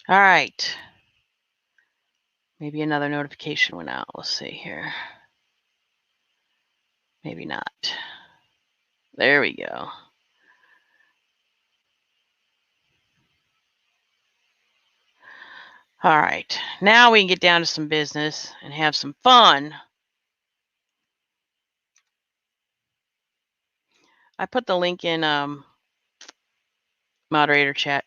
All right. Maybe another notification went out. Let's see here. Maybe not. There we go. All right. Now we can get down to some business and have some fun. I put the link in moderator chat.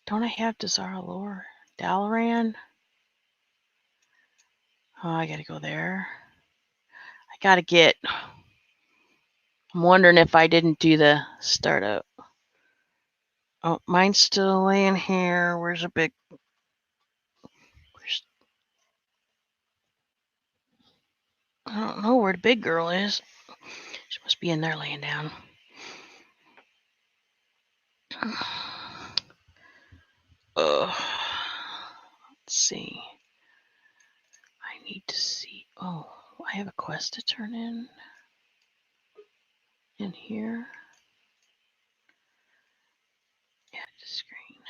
Don't I have Desara Lore? Dalaran? Oh, I gotta go there. I gotta get. I'm wondering if I didn't do the startup. Oh, mine's still laying here. Where's a big. I don't know where the big girl is. She must be in there laying down. Let's see. I need to see. Oh, I have a quest to turn in here. Yeah, the screen.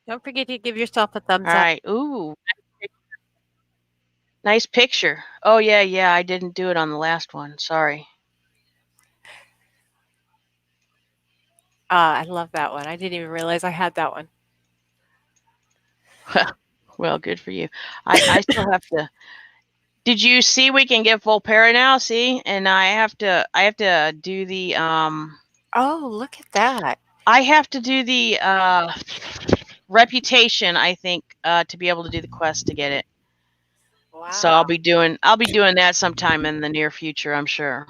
Don't forget to give yourself a thumbs All up. right. Ooh, nice picture. Oh yeah. I didn't do it on the last one. Sorry. I love that one. I didn't even realize I had that one. Well, good for you. I still have to. Did you see we can get full para now? See, and I have to do the Oh, look at that. I have to do the reputation. I think to be able to do the quest to get it. So Wow. I'll be doing that sometime in the near future. I'm sure.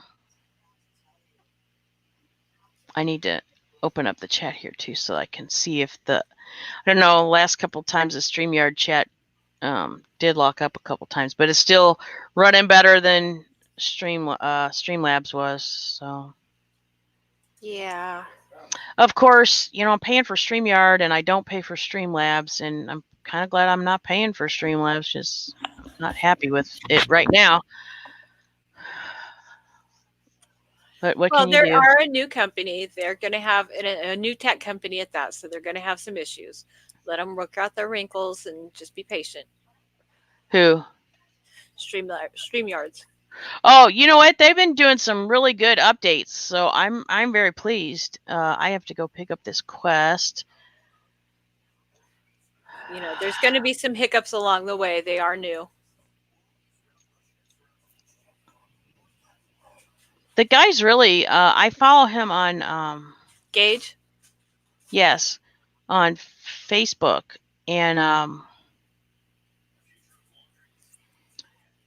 I need to open up the chat here too so I can see if I don't know, last couple times the StreamYard chat did lock up a couple times, but it's still running better than Streamlabs was. So Yeah. of course, I'm paying for StreamYard and I don't pay for Streamlabs, and I'm kind of glad I'm not paying for Streamlabs. Just not happy with it right now. But what Well, can you there do? are a new company. They're going to have a new tech company at that, so they're going to have some issues. Let them work out their wrinkles and just be patient. Who? Streamyards. Oh, you know what? They've been doing some really good updates, so I'm very pleased. I have to go pick up this quest. There's going to be some hiccups along the way. They are new. The guy's really. I follow him on. Gage. Yes, on Facebook, and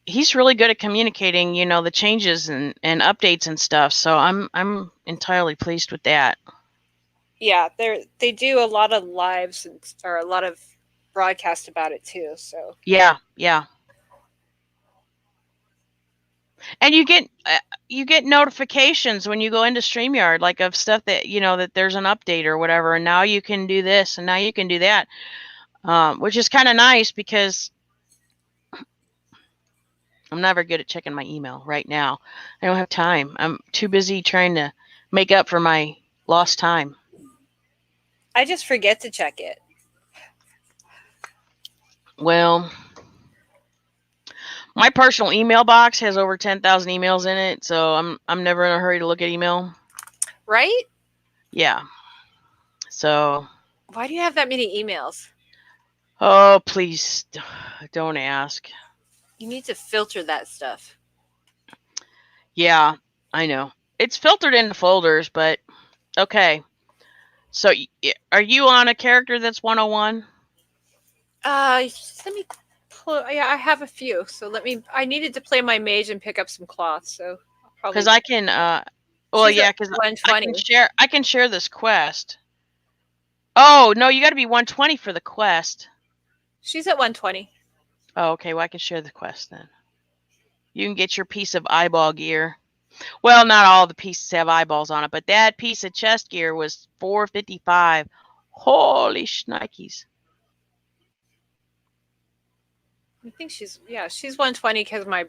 he's really good at communicating. The changes and updates and stuff. So I'm entirely pleased with that. Yeah, they do a lot of lives or a lot of broadcast about it too. So Yeah. And you get notifications when you go into StreamYard, like of stuff that that there's an update or whatever, and now you can do this and now you can do that, which is kind of nice because I'm never good at checking my email right now. I don't have time. I'm too busy trying to make up for my lost time. I just forget to check it. Well, my personal email box has over 10,000 emails in it, so I'm never in a hurry to look at email. Right? Yeah. So, Why do you have that many emails? oh, please don't ask. You need to filter that stuff. Yeah, I know. It's filtered into folders, but okay. So, are you on a character that's 101? Let me pull. Yeah, I have a few. So let me. I needed to play my mage and pick up some cloth. So I'll Because probably. I can. Well, She's at yeah, because I can 120. share. I can share this quest. Oh no, you got to be 120 for the quest. She's at 120. Oh, okay. Well, I can share the quest then. You can get your piece of eyeball gear. Well, not all the pieces have eyeballs on it, but that piece of chest gear was 455. Holy shnikes. I think she's 120 because my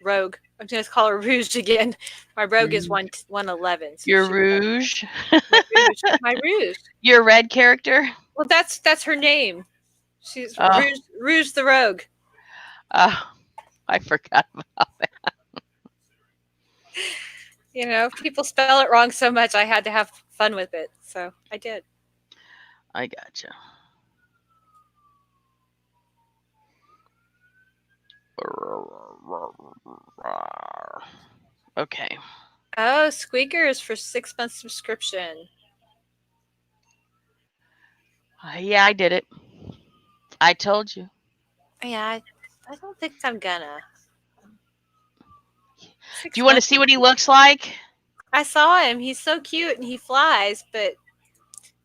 Rogue. I'm going to call her Rouge again. My Rogue is 111. So Your Rouge. My Rouge. My Rouge. Your red character. Well, that's her name. She's Rouge the Rogue. I forgot about that. You know, people spell it wrong so much, I had to have fun with it. So I did. I gotcha. Okay. Oh, Squeakers for 6 months subscription. Yeah, I did it. I told you. Yeah, I don't think I'm gonna. Do you want to see what he looks like? I saw him. He's so cute and he flies, but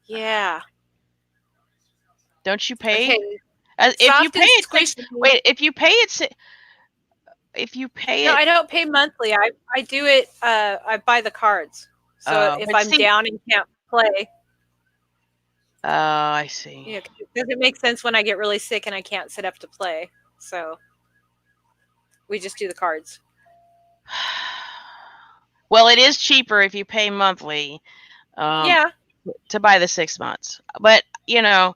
yeah. Don't you pay? Okay. If you pay it, wait. If you pay it, no, I don't pay monthly. I do it. I buy the cards. So if I'm down and can't play. Oh, I see. Yeah, does it make sense when I get really sick and I can't sit up to play? So we just do the cards. Well, it is cheaper if you pay monthly. Yeah. To buy the 6 months, but you know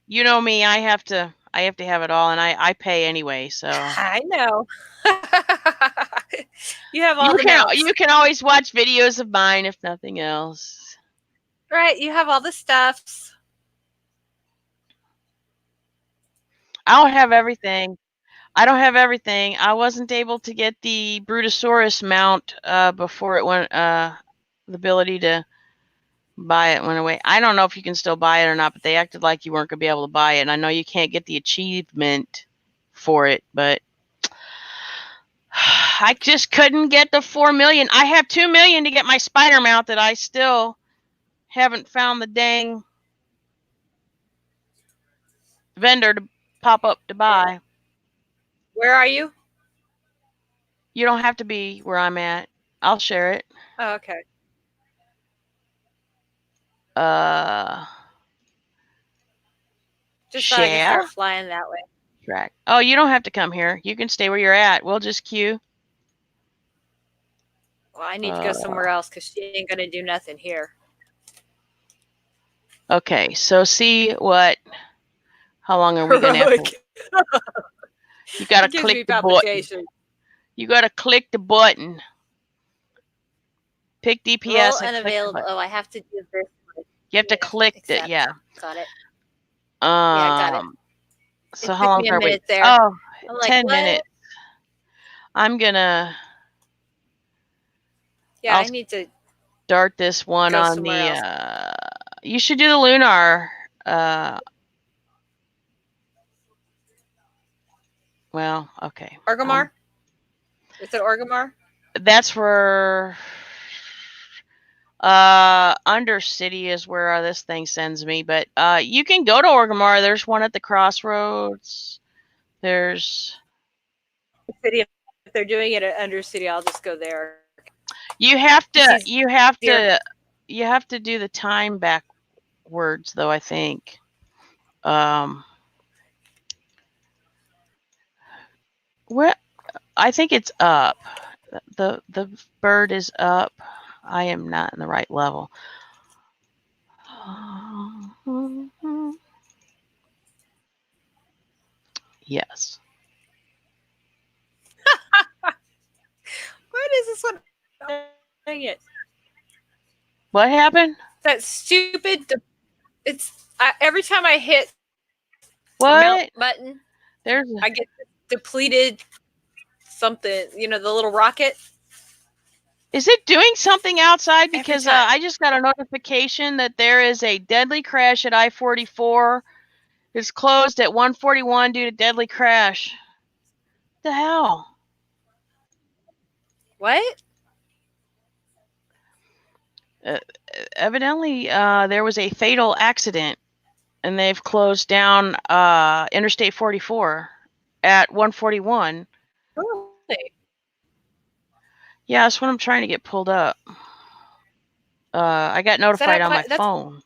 me. I have to have it all, and I pay anyway. So I know. You have all the mounts. You can always watch videos of mine if nothing else. Right, you have all the stuffs. I don't have everything. I wasn't able to get the Brutosaurus mount before it went. The ability to buy it went away. I don't know if you can still buy it or not, but they acted like you weren't going to be able to buy it. And I know you can't get the achievement for it, but I just couldn't get the 4 million. I have 2 million to get my spider mount that I still haven't found the dang vendor to pop up to buy. Where are you? You don't have to be where I'm at. I'll share it. Oh, okay. Just thought I could start flying that way. Track. Oh, you don't have to come here. You can stay where you're at. We'll just queue. Well, I need to go somewhere else because she ain't going to do nothing here. Okay, so see what... How long are we going to have to... You got to click the button. You got to click the button. Pick DPS. Roll unavailable. Oh, I have to do this. You have to click it. Yeah. Got it. Yeah, I got it. So how long are we? There. Oh, 10 minutes. I'm going to... Yeah, I need to start this one on the... You should do the Lunar... well, okay. Orgrimmar? Is it Orgrimmar? That's for... Undercity is where this thing sends me, but you can go to Orgrimmar. There's one at the crossroads. There's... If they're doing it at Undercity, I'll just go there. You have to do the time backwards, though, I think. What? I think it's up. The bird is up. I am not in the right level. Yes. What is this one? Dang it. What happened? That stupid... It's... every time I hit what? The mount button, I get depleted something. You know, the little rocket. Is it doing something outside? Because I just got a notification that there is a deadly crash at I-44. It's closed at 1:41 due to deadly crash. What the hell? What? Evidently, there was a fatal accident, and they've closed down Interstate 44 at 1:41. Really? Yeah, that's what I'm trying to get pulled up. I got notified on my phone.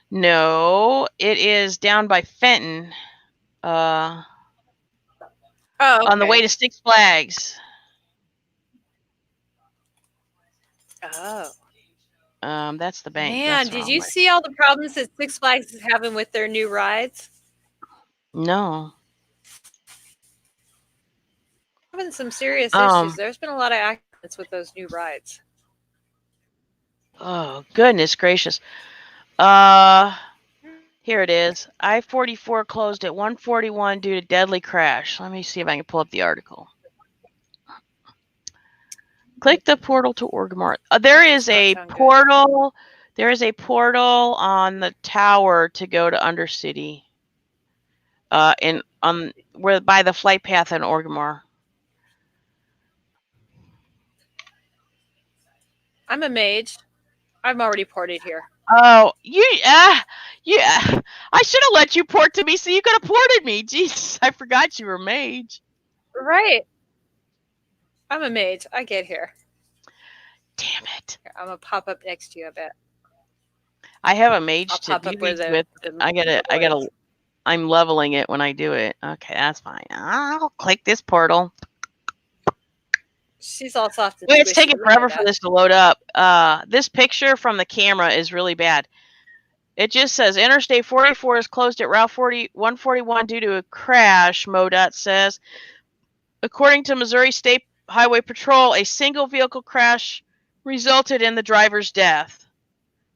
No, it is down by Fenton. Oh, okay. On the way to Six Flags. Oh. That's the bank. Man, did you see all the problems that Six Flags is having with their new rides? No. Having some serious issues. There's been a lot of accidents with those new rides. Oh, goodness gracious. Here it is. I-44 closed at 1:41 due to deadly crash. Let me see if I can pull up the article. Click the portal to Orgrimmar. There is a portal. There is a portal on the tower to go to Undercity. Where by the flight path in Orgrimmar. I'm a mage. I'm already ported here. Oh, yeah. I should have let you port to me so you could have ported me. Jeez, I forgot you were a mage. Right. I'm a mage. I get here. Damn it. I'm gonna pop up next to you, I bet. I have a mage to do these with. I'm leveling it when I do it. Okay, that's fine. I'll click this portal. She's all soft and Wait, it's taking forever for this to load up. This picture from the camera is really bad. It just says Interstate 44 is closed at Route 141 due to a crash, MoDOT says. According to Missouri State Highway Patrol, a single vehicle crash resulted in the driver's death.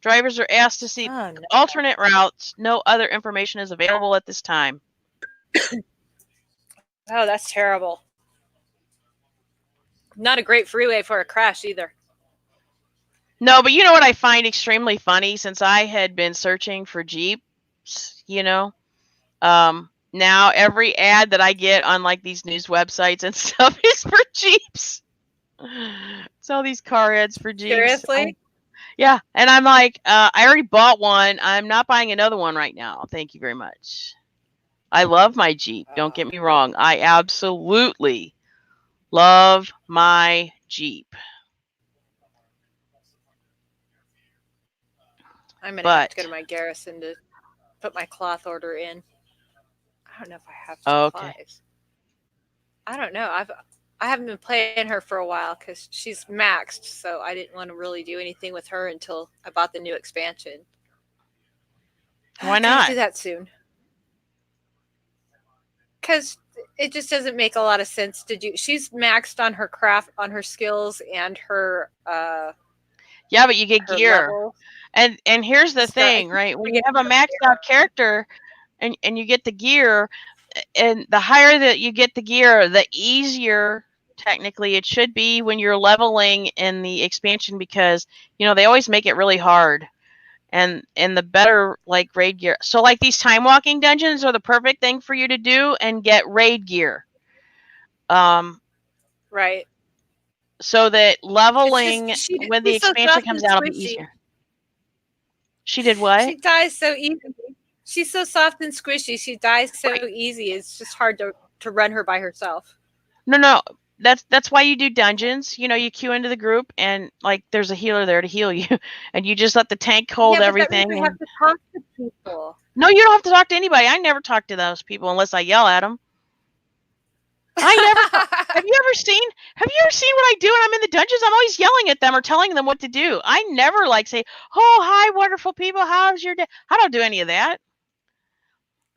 Drivers are asked to seek alternate routes. No other information is available at this time. Oh, that's terrible. Not a great freeway for a crash either. No, but you know what I find extremely funny? Since I had been searching for Jeeps, now every ad that I get on like these news websites and stuff is for Jeeps. It's all these car ads for Jeeps. Seriously? Yeah, and I'm like, I already bought one. I'm not buying another one right now. Thank you very much. I love my Jeep. Don't get me wrong. I absolutely love my Jeep. I'm going to have to go to my garrison to put my cloth order in. I don't know if I have supplies. Okay. I don't know. I haven't been playing her for a while because she's maxed, so I didn't want to really do anything with her until I bought the new expansion. Why not? I'll do that soon. Because it just doesn't make a lot of sense to do. She's maxed on her craft, on her skills, and her. Yeah, but you get gear. Level. And here's the thing, right? When you have a maxed out character, and you get the gear, and the higher that you get the gear, the easier technically it should be when you're leveling in the expansion, because they always make it really hard, and the better like raid gear. So like these time walking dungeons are the perfect thing for you to do and get raid gear. Right. So that leveling when the expansion comes out will be easier. She did what? She dies so easy. She's so soft and squishy. She dies so easy. It's just hard to run her by herself. No. That's why you do dungeons. You queue into the group, and like there's a healer there to heal you, and you just let the tank hold everything. That means you have to talk to people. No, you don't have to talk to anybody. I never talk to those people unless I yell at them. Have you ever seen what I do when I'm in the dungeons? I'm always yelling at them or telling them what to do. I never say, "Oh, hi, wonderful people. How's your day?" I don't do any of that.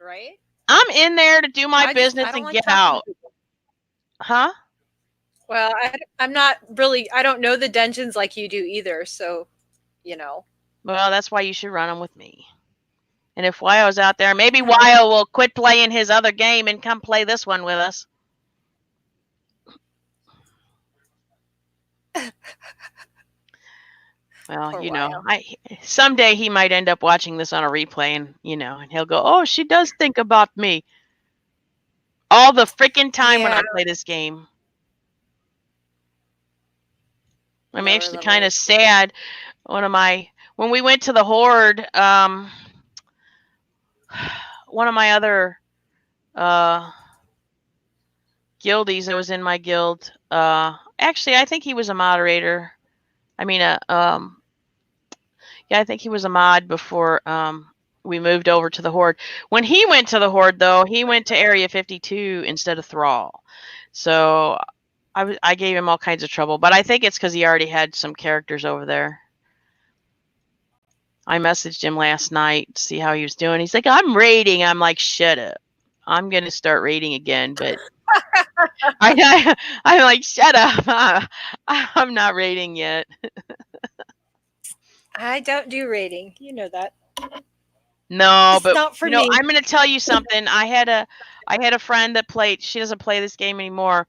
Right? I'm in there to do my business and get out. Huh? Well, I'm not really. I don't know the dungeons like you do either. So, Well, that's why you should run them with me. And if Wyo's out there, maybe Wyo will quit playing his other game and come play this one with us. Well, someday he might end up watching this on a replay, and he'll go, "Oh, she does think about me all the freaking time when I play this game." I'm actually kind of sad. When we went to the Horde, one of my other guildies that was in my guild, actually, I think he was a moderator. I mean, I think he was a mod before we moved over to the Horde. When he went to the Horde, though, he went to Area 52 instead of Thrall. So I gave him all kinds of trouble, but I think it's because he already had some characters over there. I messaged him last night to see how he was doing. He's like, I'm raiding. I'm like, shut up. I'm going to start raiding again, but I'm like, shut up. I'm not raiding yet. I don't do raiding. You know that. No, It's but not for you know, me. I'm going to tell you something. I had a friend that played. She doesn't play this game anymore.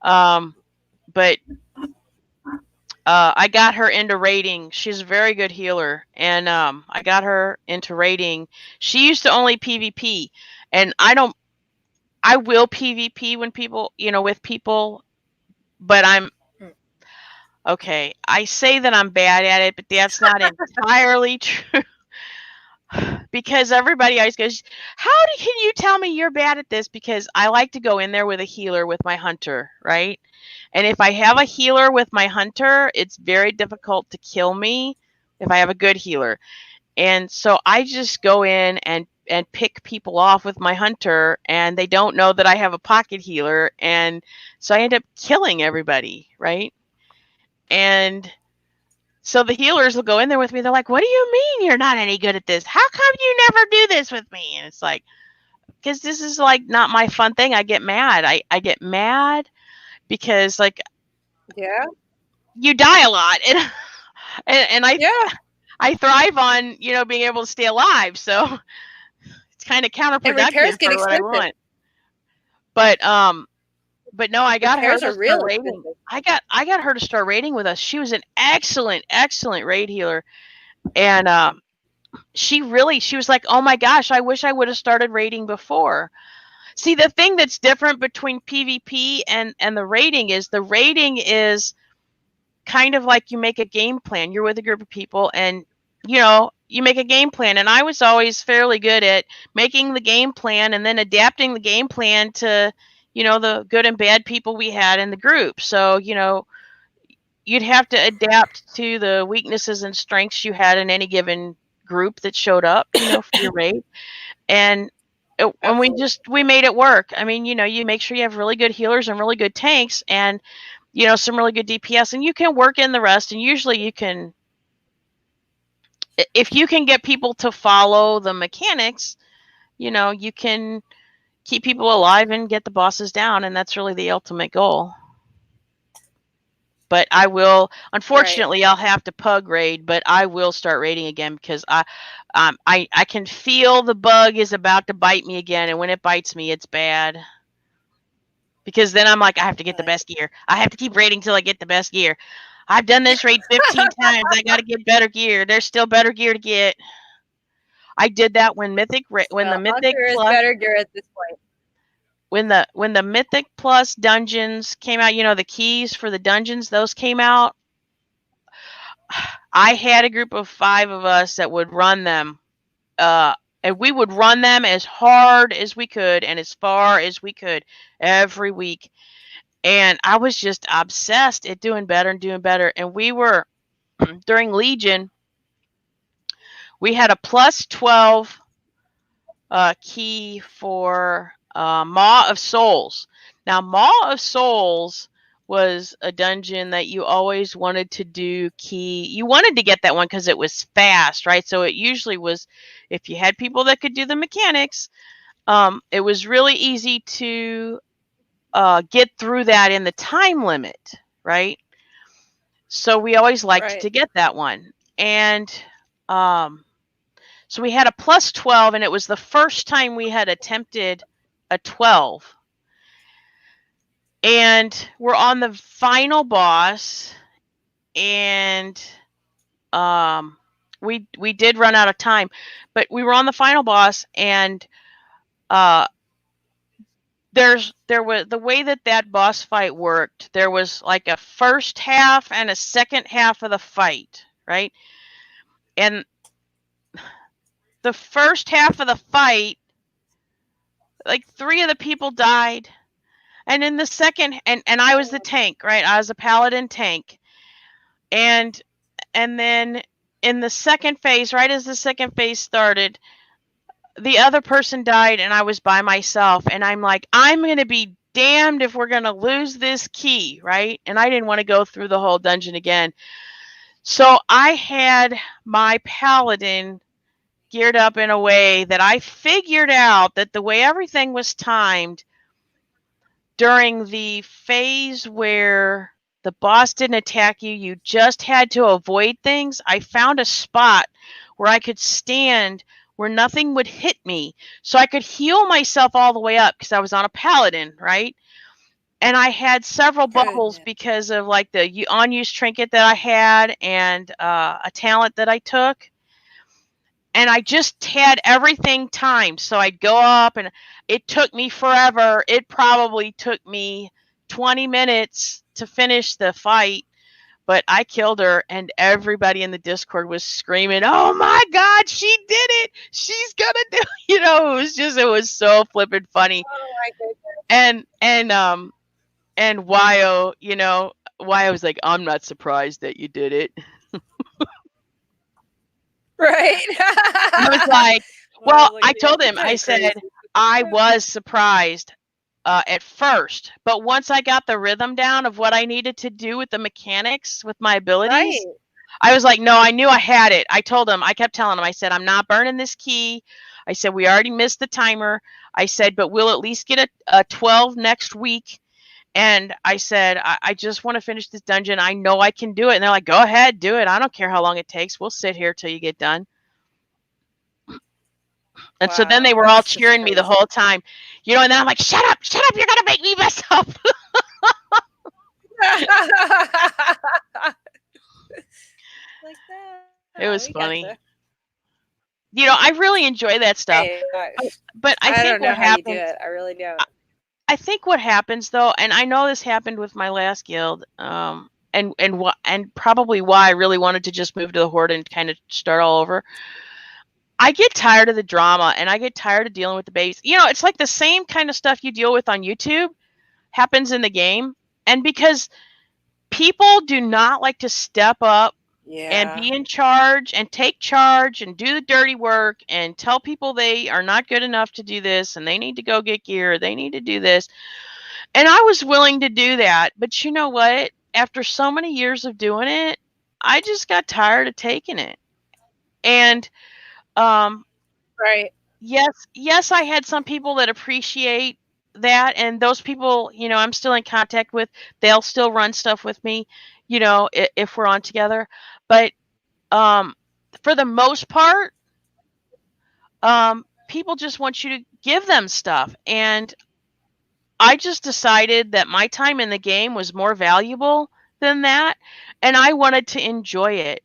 But I got her into raiding. She's a very good healer, and I got her into raiding. She used to only PvP, and I will PvP when people, with people, but I'm okay. I say that I'm bad at it, but that's not entirely true. Because everybody always goes, can you tell me you're bad at this? Because I like to go in there with a healer with my hunter, right? And if I have a healer with my hunter, it's very difficult to kill me if I have a good healer. And so I just go in and pick people off with my hunter, and they don't know that I have a pocket healer. And so I end up killing everybody, right? And so the healers will go in there with me. They're like, what do you mean you're not any good at this? How come you never do this with me? And it's like, because this is like not my fun thing. I get mad. I get mad because like, yeah, you die a lot. And yeah. I thrive on, being able to stay alive. So it's kind of counterproductive for what I want. But no, I got her to start raiding. I got her to start raiding with us. She was an excellent raid healer. And she was like, oh my gosh, I wish I would have started raiding before. See, the thing that's different between PvP and the raiding is kind of like you make a game plan. You're with a group of people and, you make a game plan. And I was always fairly good at making the game plan and then adapting the game plan to, the good and bad people we had in the group. So, you'd have to adapt to the weaknesses and strengths you had in any given group that showed up, for your raid. And we made it work. I mean, you make sure you have really good healers and really good tanks and, some really good DPS, and you can work in the rest. And usually you can, if you can get people to follow the mechanics, you can keep people alive and get the bosses down. And that's really the ultimate goal. But I will, unfortunately, right. I'll have to pug raid, but I will start raiding again because I can feel the bug is about to bite me again. And when it bites me, it's bad. Because then I'm like, I have to get the best gear. I have to keep raiding till I get the best gear. I've done this raid 15 times. I got to get better gear. There's still better gear to get. I did that when the Mythic Plus, is better gear at this point. When the Mythic Plus dungeons came out, the keys for the dungeons, those came out. I had a group of 5 of us that would run them. And we would run them as hard as we could and as far as we could every week. And I was just obsessed at doing better and doing better. And we were, during Legion, we had a plus 12 key for Maw of Souls. Now, Maw of Souls was a dungeon that you always wanted to do key. You wanted to get that one because it was fast, right? So it usually was, if you had people that could do the mechanics, it was really easy to get through that in the time limit, right? So we always liked to get that one. And so we had a plus 12, and it was the first time we had attempted a 12. And we're on the final boss, and we did run out of time, but we were on the final boss, and there was the way that boss fight worked. There was like a first half and a second half of the fight, right? And the first half of the fight, like 3 of the people died. And in the second, and I was the tank, right? I was a paladin tank. And then in the second phase, right as the second phase started, the other person died and I was by myself, and I'm like, I'm going to be damned if we're going to lose this key, right? And I didn't want to go through the whole dungeon again. So I had my paladin geared up in a way that I figured out that the way everything was timed during the phase where the boss didn't attack you, you just had to avoid things. I found a spot where I could stand where nothing would hit me. So I could heal myself all the way up because I was on a paladin, right? And I had several bubbles because of like the unused trinket that I had and a talent that I took. And I just had everything timed. So I'd go up and it took me forever. It probably took me 20 minutes to finish the fight, but I killed her and everybody in the Discord was screaming, "Oh my God, she did it. She's going to do it." You know, it was so flippin' funny. Oh my goodness. And Wyo, you know, Wyo was like, "I'm not surprised that you did it." Right. I was like, well, I told him, I said, I was surprised at first, but once I got the rhythm down of what I needed to do with the mechanics, with my abilities, Right. I was like, no, I knew I had it. I told him, I kept telling him, I said, I'm not burning this key. I said, we already missed the timer. I said, but we'll at least get a 12 next week. And I said, I just want to finish this dungeon. I know I can do it. And they're like, go ahead, do it. I don't care how long it takes. We'll sit here till you get done. And so then they were all cheering me the whole time, you know, and then I'm like, shut up, you're going to make me mess up. Like that. It was funny. You know, I really enjoy that stuff. But I think don't know what how happens, you do it. I really don't. I think what happens though, and I know this happened with my last guild, and probably why I really wanted to just move to the Horde and kind of start all over. I get tired of the drama and I get tired of dealing with the babies. You know, it's like the same kind of stuff you deal with on YouTube happens in the game. And because people do not like to step up and be in charge and take charge and do the dirty work and tell people they are not good enough to do this and they need to go get gear, they need to do this. And I was willing to do that. But you know what? After so many years of doing it, I just got tired of taking it. And right. Yes, I had some people that appreciate that, and those people, you know, I'm still in contact with. They'll still run stuff with me, you know, if we're on together. But for the most part, people just want you to give them stuff, and I just decided that my time in the game was more valuable than that, and I wanted to enjoy it.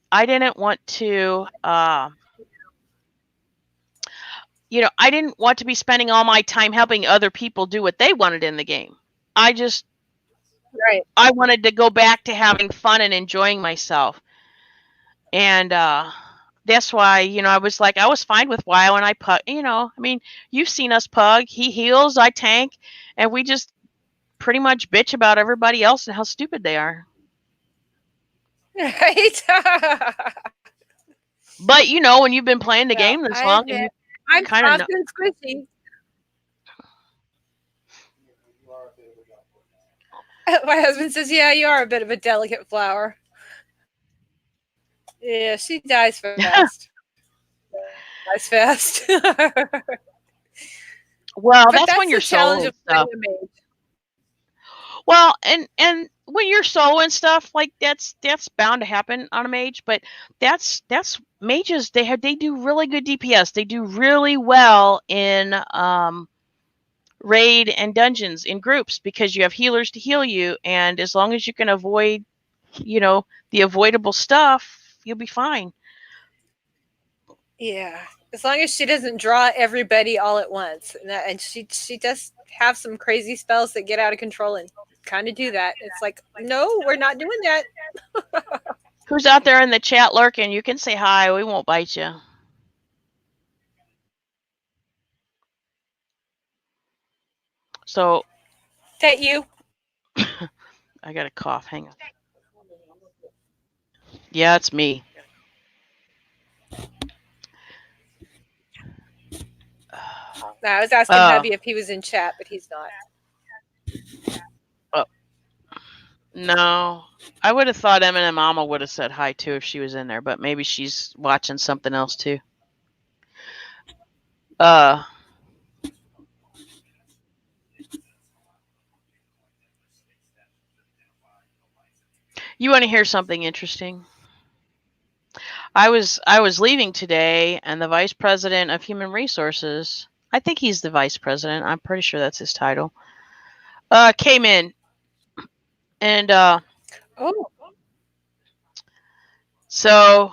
I didn't want to. You know, I didn't want to be spending all my time helping other people do what they wanted in the game. I wanted to go back to having fun and enjoying myself. And that's why, you know, I was fine with WoW and I pug, you know, I mean, you've seen us pug. He heals, I tank, and we just pretty much bitch about everybody else and how stupid they are. Right. But, you know, when you've been playing the game this long, and I'm kind of squishy. My husband says, yeah, you are a bit of a delicate flower. Yeah, she dies fast. Dies fast. Well, that's when you're solo and stuff. Well, and when you're solo and stuff, like that's bound to happen on a mage, but that's mages, they do really good DPS. They do really well in raid and dungeons in groups because you have healers to heal you, and as long as you can avoid, you know, the avoidable stuff, you'll be fine. Yeah, as long as she doesn't draw everybody all at once, and she does have some crazy spells that get out of control and kind of do that. It's like, no, we're not doing that. Who's out there in the chat lurking? You can say hi. We won't bite you. So. Is that you? I got a cough. Hang on. Yeah, it's me. No, I was asking hubby if he was in chat, but he's not. No, I would have thought Eminem Mama would have said hi too if she was in there, but maybe she's watching something else too. You want to hear something interesting? I was leaving today, and the vice president of human resources, I think he's the vice president, I'm pretty sure that's his title, came in, and so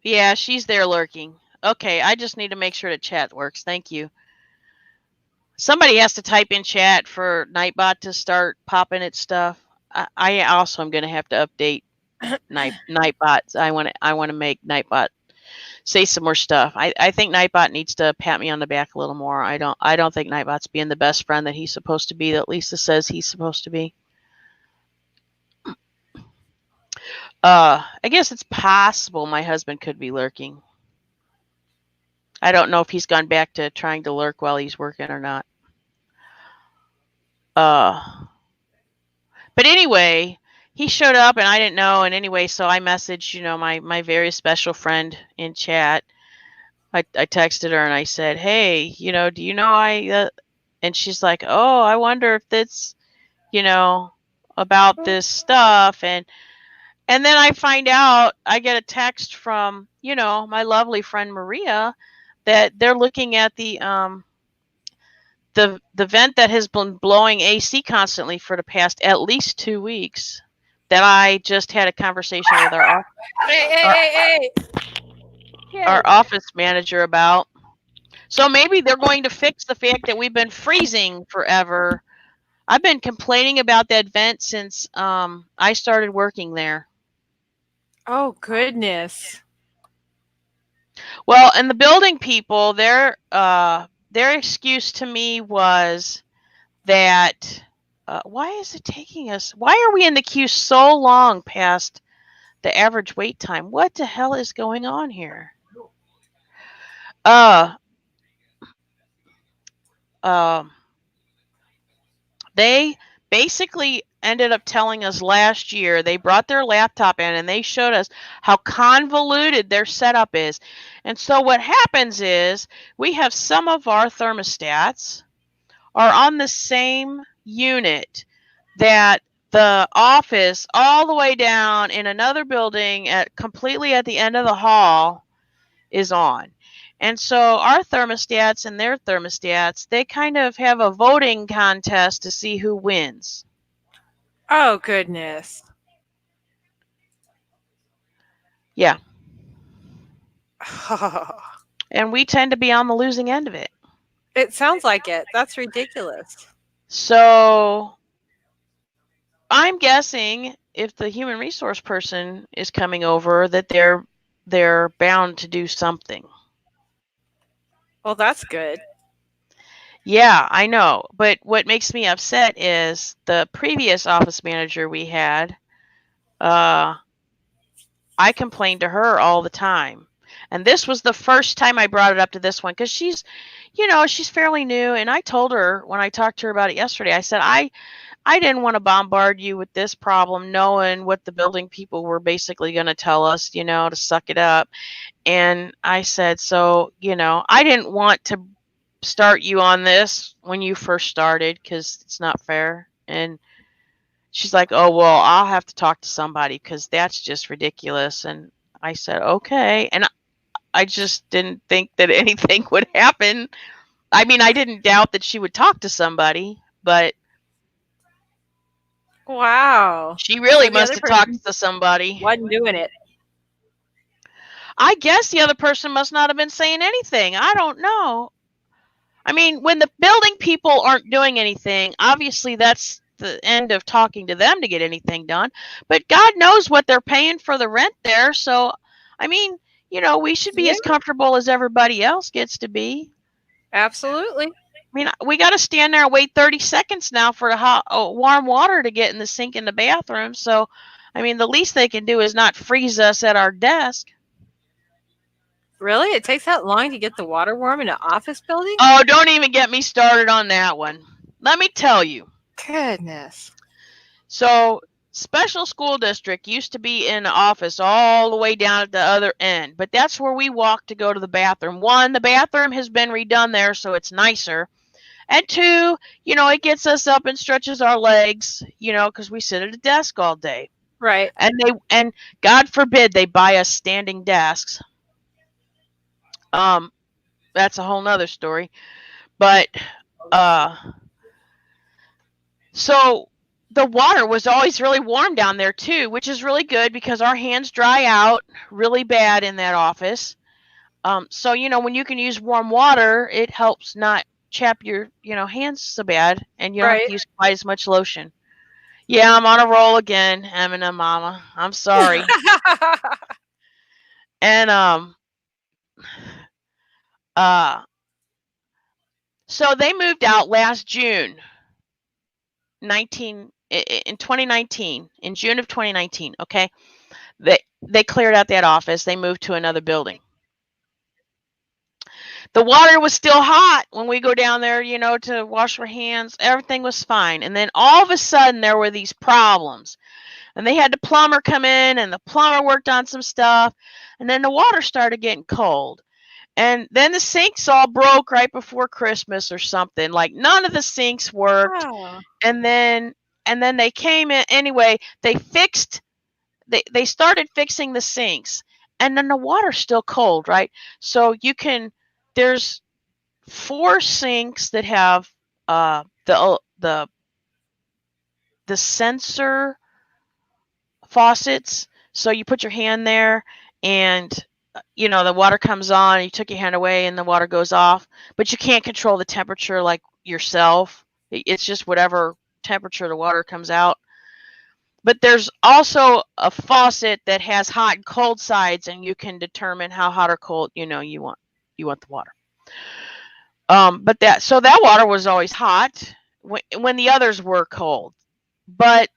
yeah, she's there lurking. Okay, I just need to make sure the chat works. Thank you. Somebody has to type in chat for Nightbot to start popping its stuff. I also am going to have to update Nightbot. I want to make Nightbot say some more stuff. I think Nightbot needs to pat me on the back a little more. I don't think Nightbot's being the best friend that he's supposed to be, that Lisa says he's supposed to be. I guess it's possible my husband could be lurking. I don't know if he's gone back to trying to lurk while he's working or not. But anyway, he showed up and I didn't know. And anyway, so I messaged, my very special friend in chat. I texted her and I said, hey, do you know and she's like, oh, I wonder if that's, about this stuff. And then I find out, I get a text from, my lovely friend Maria, that they're looking at the vent that has been blowing AC constantly for the past at least 2 weeks, that I just had a conversation with our office manager about. So maybe they're going to fix the fact that we've been freezing forever. I've been complaining about that vent since I started working there. Oh, goodness. Well, and the building people, their excuse to me was that, why is it taking us? Why are we in the queue so long past the average wait time? What the hell is going on here? They basically ended up telling us last year, they brought their laptop in and they showed us how convoluted their setup is. And so what happens is we have some of our thermostats are on the same unit that the office all the way down in another building completely at the end of the hall is on. And so our thermostats and their thermostats, they kind of have a voting contest to see who wins. Oh, goodness. Yeah. And we tend to be on the losing end of it. It sounds like it. That's ridiculous. So I'm guessing if the human resource person is coming over, that they're bound to do something. Well, that's good. Yeah, I know. But what makes me upset is the previous office manager we had, I complained to her all the time. And this was the first time I brought it up to this one, because she's fairly new. And I told her when I talked to her about it yesterday, I said, I didn't want to bombard you with this problem, knowing what the building people were basically going to tell us, to suck it up. And I said, so, I didn't want to start you on this when you first started, because it's not fair. And she's like, oh, well, I'll have to talk to somebody because that's just ridiculous. And I said, okay. And I just didn't think that anything would happen. I mean, I didn't doubt that she would talk to somebody, but wow, she really must have talked to somebody. Wasn't doing it. I guess the other person must not have been saying anything. I don't know. I mean, when the building people aren't doing anything, obviously that's the end of talking to them to get anything done. But God knows what they're paying for the rent there. So, I mean, we should be as comfortable as everybody else gets to be. Absolutely. I mean, we got to stand there and wait 30 seconds now for the warm water to get in the sink in the bathroom. So, I mean, the least they can do is not freeze us at our desk. Really? It takes that long to get the water warm in an office building? Oh, don't even get me started on that one. Let me tell you. Goodness. So, special school district used to be in the office all the way down at the other end, but that's where we walk to go to the bathroom. One, the bathroom has been redone there, so it's nicer. And two, it gets us up and stretches our legs, because we sit at a desk all day. Right. And God forbid they buy us standing desks. That's a whole nother story. But so the water was always really warm down there too, which is really good because our hands dry out really bad in that office. So when you can use warm water, it helps not chap your hands so bad, and you don't have to use quite as much lotion. Yeah, I'm on a roll again, Eminem Mama. I'm sorry. And so they moved out last June, in 2019, in June of 2019. Okay, they cleared out that office. They moved to another building. The water was still hot when we go down there, to wash our hands. Everything was fine. And then all of a sudden there were these problems. And they had the plumber come in, and the plumber worked on some stuff. And then the water started getting cold. And then the sinks all broke right before Christmas or something. Like none of the sinks worked. Oh. And then they came in anyway. They started fixing the sinks, and then the water's still cold, right? So there's 4 sinks that have the sensor faucets. So you put your hand there, and the water comes on. You took your hand away, and the water goes off. But you can't control the temperature like yourself. It's just whatever temperature the water comes out. But there's also a faucet that has hot and cold sides, and you can determine how hot or cold you want the water. But that water was always hot when the others were cold. But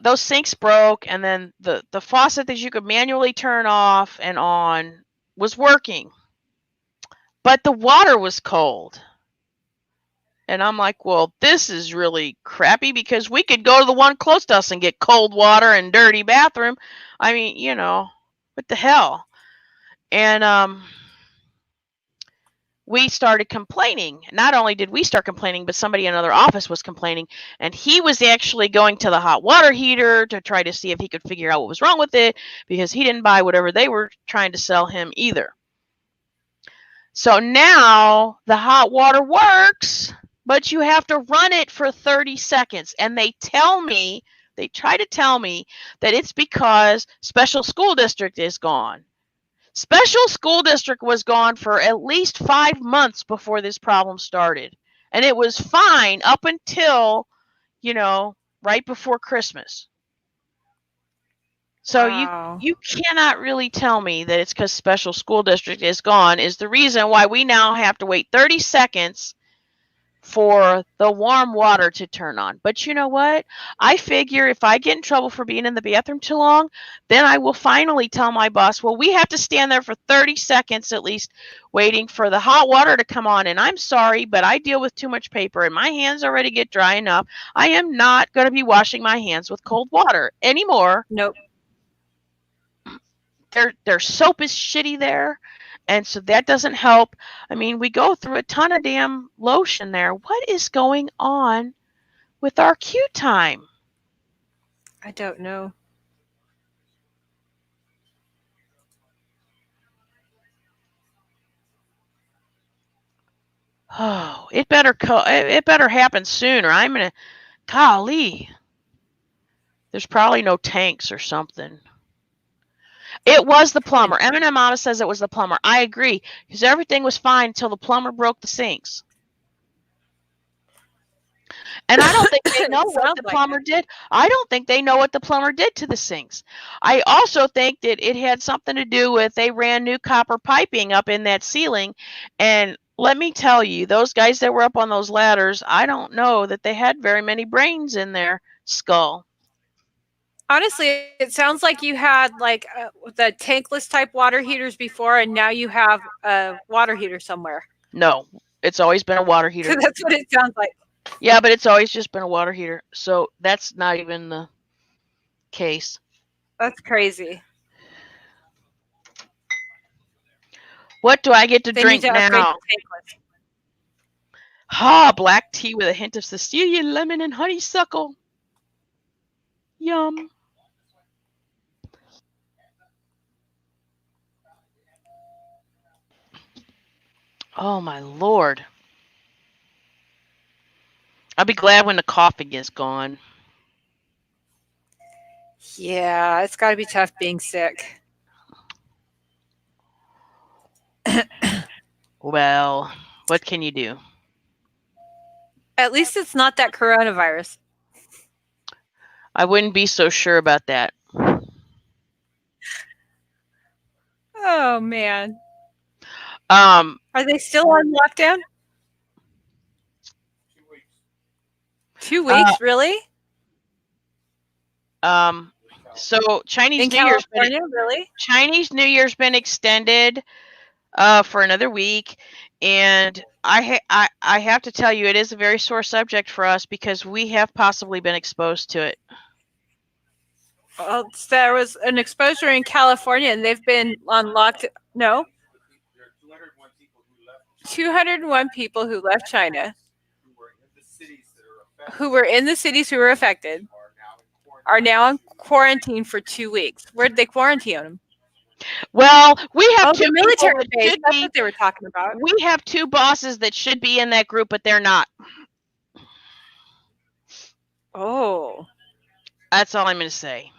those sinks broke, and then the faucet that you could manually turn off and on was working, but the water was cold. And I'm like, well, this is really crappy, because we could go to the one close to us and get cold water and dirty bathroom. I mean, what the hell? And we started complaining. Not only did we start complaining, but somebody in another office was complaining. And he was actually going to the hot water heater to try to see if he could figure out what was wrong with it, because he didn't buy whatever they were trying to sell him either. So now the hot water works, but you have to run it for 30 seconds. And they try to tell me that it's because special school district is gone. Special school district was gone for at least 5 months before this problem started. And it was fine up until, right before Christmas. So wow. you cannot really tell me that it's because special school district is gone is the reason why we now have to wait 30 seconds for the warm water to turn on. But you know what? I figure if I get in trouble for being in the bathroom too long, then I will finally tell my boss, well, we have to stand there for 30 seconds at least waiting for the hot water to come on. And I'm sorry, but I deal with too much paper and my hands already get dry enough. I am not going to be washing my hands with cold water anymore. Nope. Their soap is shitty there. And so that doesn't help. I mean, we go through a ton of damn lotion there. What is going on with our queue time? I don't know. Oh, it better happen soon, or I'm gonna. Golly, there's probably no tanks or something. It was the plumber. Eminem Mama says it was the plumber. I agree, because everything was fine until the plumber broke the sinks. And I don't think they know what the plumber did. I don't think they know what the plumber did to the sinks. I also think that it had something to do with they ran new copper piping up in that ceiling. And let me tell you, those guys that were up on those ladders, I don't know that they had very many brains in their skull. Honestly, it sounds like you had like the tankless type water heaters before, and now you have a water heater somewhere. No, it's always been a water heater. That's what it sounds like. Yeah, but it's always just been a water heater. So that's not even the case. That's crazy. What do I get to They drink need to upgrade now? the tankless. Black tea with a hint of Cecilia, lemon, and honeysuckle. Yum. Oh my lord. I'll be glad when the coughing is gone. Yeah, it's got to be tough being sick. Well, what can you do? At least it's not that coronavirus. I wouldn't be so sure about that. Oh man. Are they still on lockdown? 2 weeks, really? So Chinese In New Year's California, really? Chinese New Year's been extended for another week, and I have to tell you, it is a very sore subject for us because we have possibly been exposed to it. Well, there was an exposure in California, and they've been on lockdown. No, 201 people who left China, who were in the cities who were affected, are now in quarantine for 2 weeks. Where did they quarantine them? Well, we have two the military base. That's what they were talking about. We have two bosses that should be in that group, but they're not. Oh. That's all I'm going to say.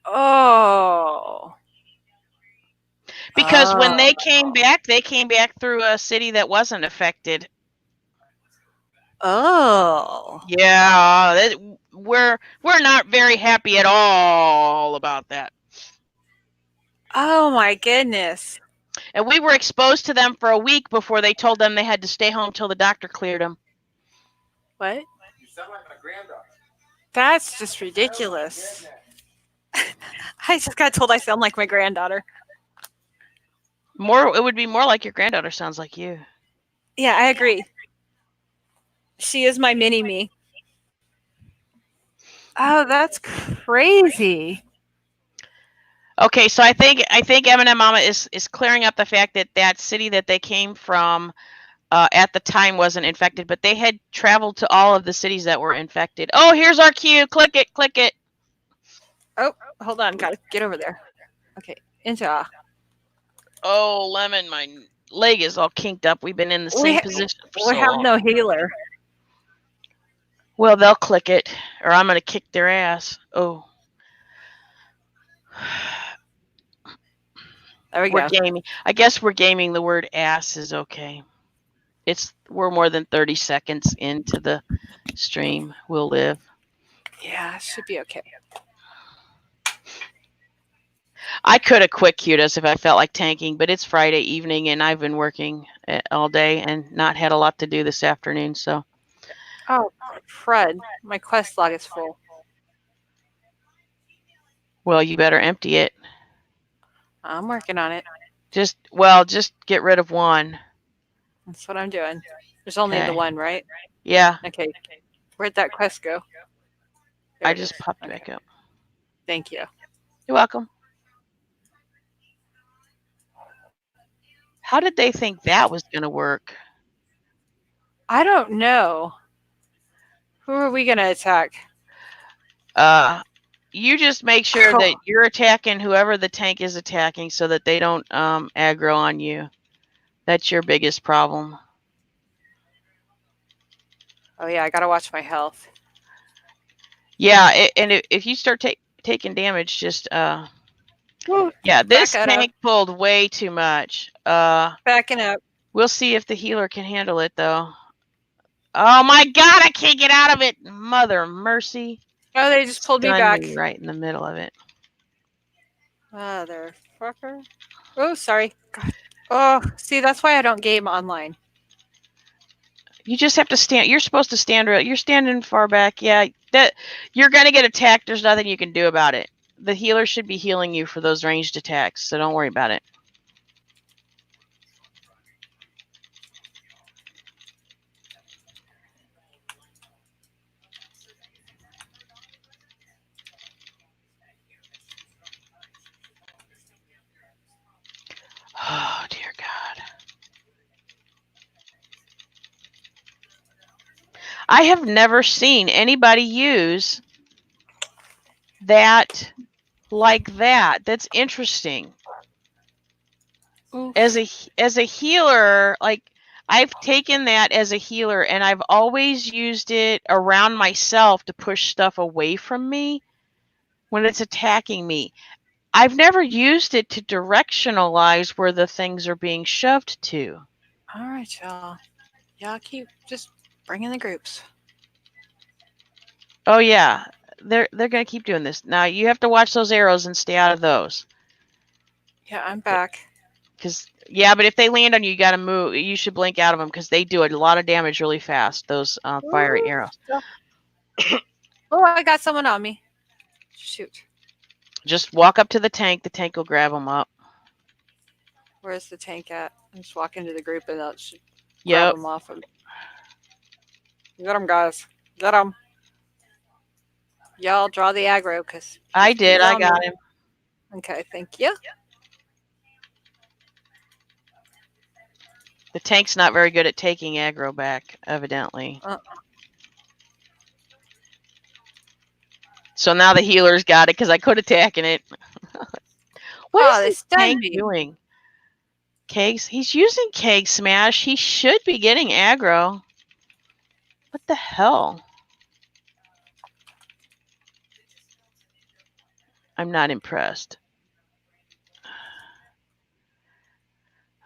Oh. Because when they came back through a city that wasn't affected. Oh. Yeah, we're not very happy at all about that. Oh my goodness. And we were exposed to them for a week before they told them they had to stay home till the doctor cleared them. What? You sound like my granddaughter. That's just ridiculous. I just got told I sound like my granddaughter. It would be more like your granddaughter sounds like you. Yeah, I agree. She is my mini me. Oh, that's crazy. Okay, so I think Eminem Mama is clearing up the fact that city that they came from at the time wasn't infected, but they had traveled to all of the cities that were infected. Oh, here's our cue. Click it, click it. Oh, hold on. Gotta get over there. Okay, into. Oh, Lemon, my leg is all kinked up. We've been in the same position for so long. We have no healer. Well, they'll click it, or I'm going to kick their ass. Oh. There we go. Gaming. I guess we're gaming. The word ass is okay. We're more than 30 seconds into the stream. We'll live. Yeah, it should be okay. I could have quick queued us if I felt like tanking, but it's Friday evening and I've been working all day and not had a lot to do this afternoon, so. Oh, Fred, my quest log is full. Well, you better empty it. I'm working on it. Just get rid of one. That's what I'm doing. There's only the one, right? Yeah. Okay. Where'd that quest go? I just popped it back up. Thank you. You're welcome. How did they think that was going to work? I don't know. Who are we going to attack? You just make sure that you're attacking whoever the tank is attacking so that they don't aggro on you. That's your biggest problem. Oh, yeah, I got to watch my health. Yeah, and if you start taking damage, just... yeah, this tank pulled way too much. Backing up. We'll see if the healer can handle it, though. Oh, my God, I can't get out of it. Mother mercy. Oh, they just pulled me back. Right in the middle of it. Motherfucker. Oh, sorry. God. Oh, see, that's why I don't game online. You just have to stand. You're supposed to stand. You're standing far back. Yeah, that you're gonna get attacked. There's nothing you can do about it. The healer should be healing you for those ranged attacks, so don't worry about it. Oh, dear God. I have never seen anybody use that like that. That's interesting. Oof. As a healer, like I've taken that as a healer and I've always used it around myself to push stuff away from me when it's attacking me. I've never used it to directionalize where the things are being shoved to. All right, y'all. Y'all keep just bringing the groups. Oh yeah, they're gonna keep doing this. Now you have to watch those arrows and stay out of those. Yeah, I'm back. Because yeah, but if they land on you, you gotta move. You should blink out of them because they do a lot of damage really fast. Those fiery arrows. Oh, I got someone on me. Shoot. Just walk up to the tank. The tank will grab them up. Where's the tank at? I'm just walking to the group and I'll grab Yep. them off of me. Get them, guys. Get them. Y'all draw the aggro because I did. I got him. Okay, thank you. The tank's not very good at taking aggro back, evidently. So now the healer's got it because I could attack in it. What is this tank doing? Kegs? He's using Keg Smash. He should be getting aggro. What the hell? I'm not impressed.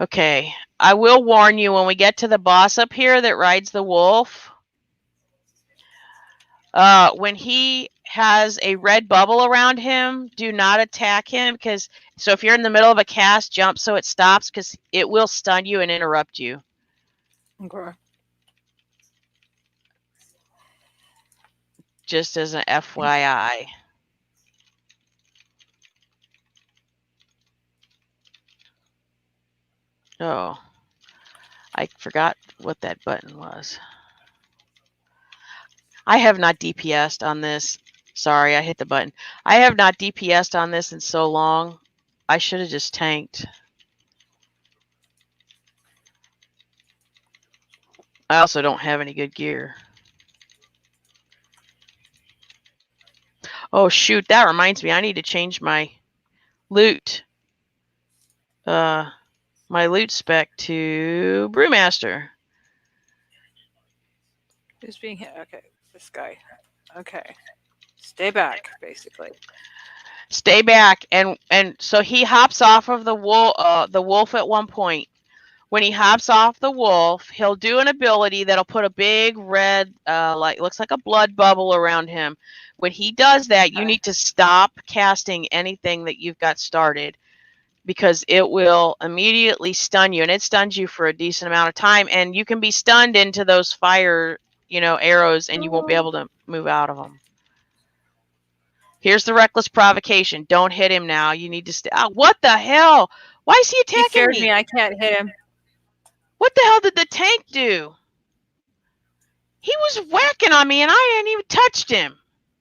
Okay, I will warn you when we get to the boss up here that rides the wolf. When he has a red bubble around him, do not attack him because so if you're in the middle of a cast, jump so it stops because it will stun you and interrupt you. Okay. Just as an FYI. Oh, I forgot what that button was. I have not DPS'd on this. Sorry, I hit the button. I have not DPS'd on this in so long. I should have just tanked. I also don't have any good gear. Oh, shoot. That reminds me. I need to change my loot. My loot spec to Brewmaster. Who's being hit? Okay, this guy. Okay. Stay back, basically. Stay back. And so he hops off of the wolf at one point. When he hops off the wolf, he'll do an ability that'll put a big red, looks like a blood bubble around him. When he does that, you need to stop casting anything that you've got started because it will immediately stun you, and it stuns you for a decent amount of time, and you can be stunned into those fire, arrows, and you won't be able to move out of them. Here's the reckless provocation. Don't hit him now. You need to stay. Oh, what the hell? Why is he attacking me? He scared me. I can't hit him. What the hell did the tank do? He was whacking on me and I hadn't even touched him.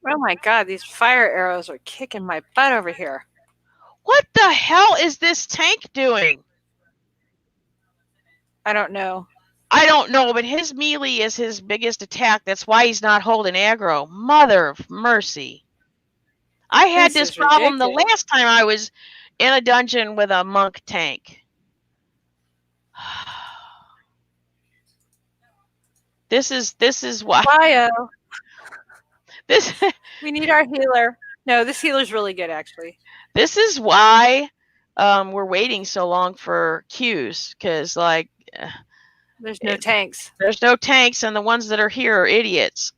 Oh my God, these fire arrows are kicking my butt over here. What the hell is this tank doing? I don't know. I don't know, but his melee is his biggest attack. That's why he's not holding aggro. Mother of mercy. I had this problem ridiculous. The last time I was in a dungeon with a monk tank. This is why. Bio. We need our healer. No, this healer's really good, actually. This is why we're waiting so long for queues, because there's no tanks. There's no tanks, and the ones that are here are idiots.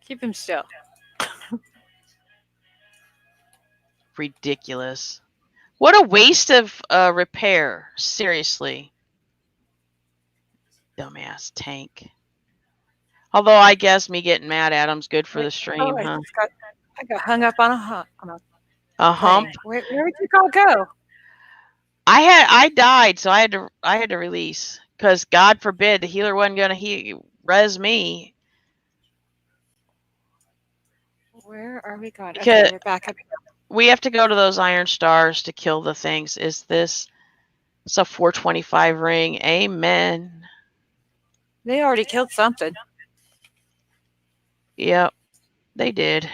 Keep him still. Ridiculous. What a waste of repair. Seriously. Dumbass tank. Although I guess me getting mad at him's good for the stream, huh? I got hung up on a hump. Where did you all go? I died, so I had to release because God forbid the healer wasn't gonna res me. Where are we going? Because okay, we're back up here. We have to go to those iron stars to kill the things. Is this? It's a 425 ring. Amen. They already killed something. Yep, they did.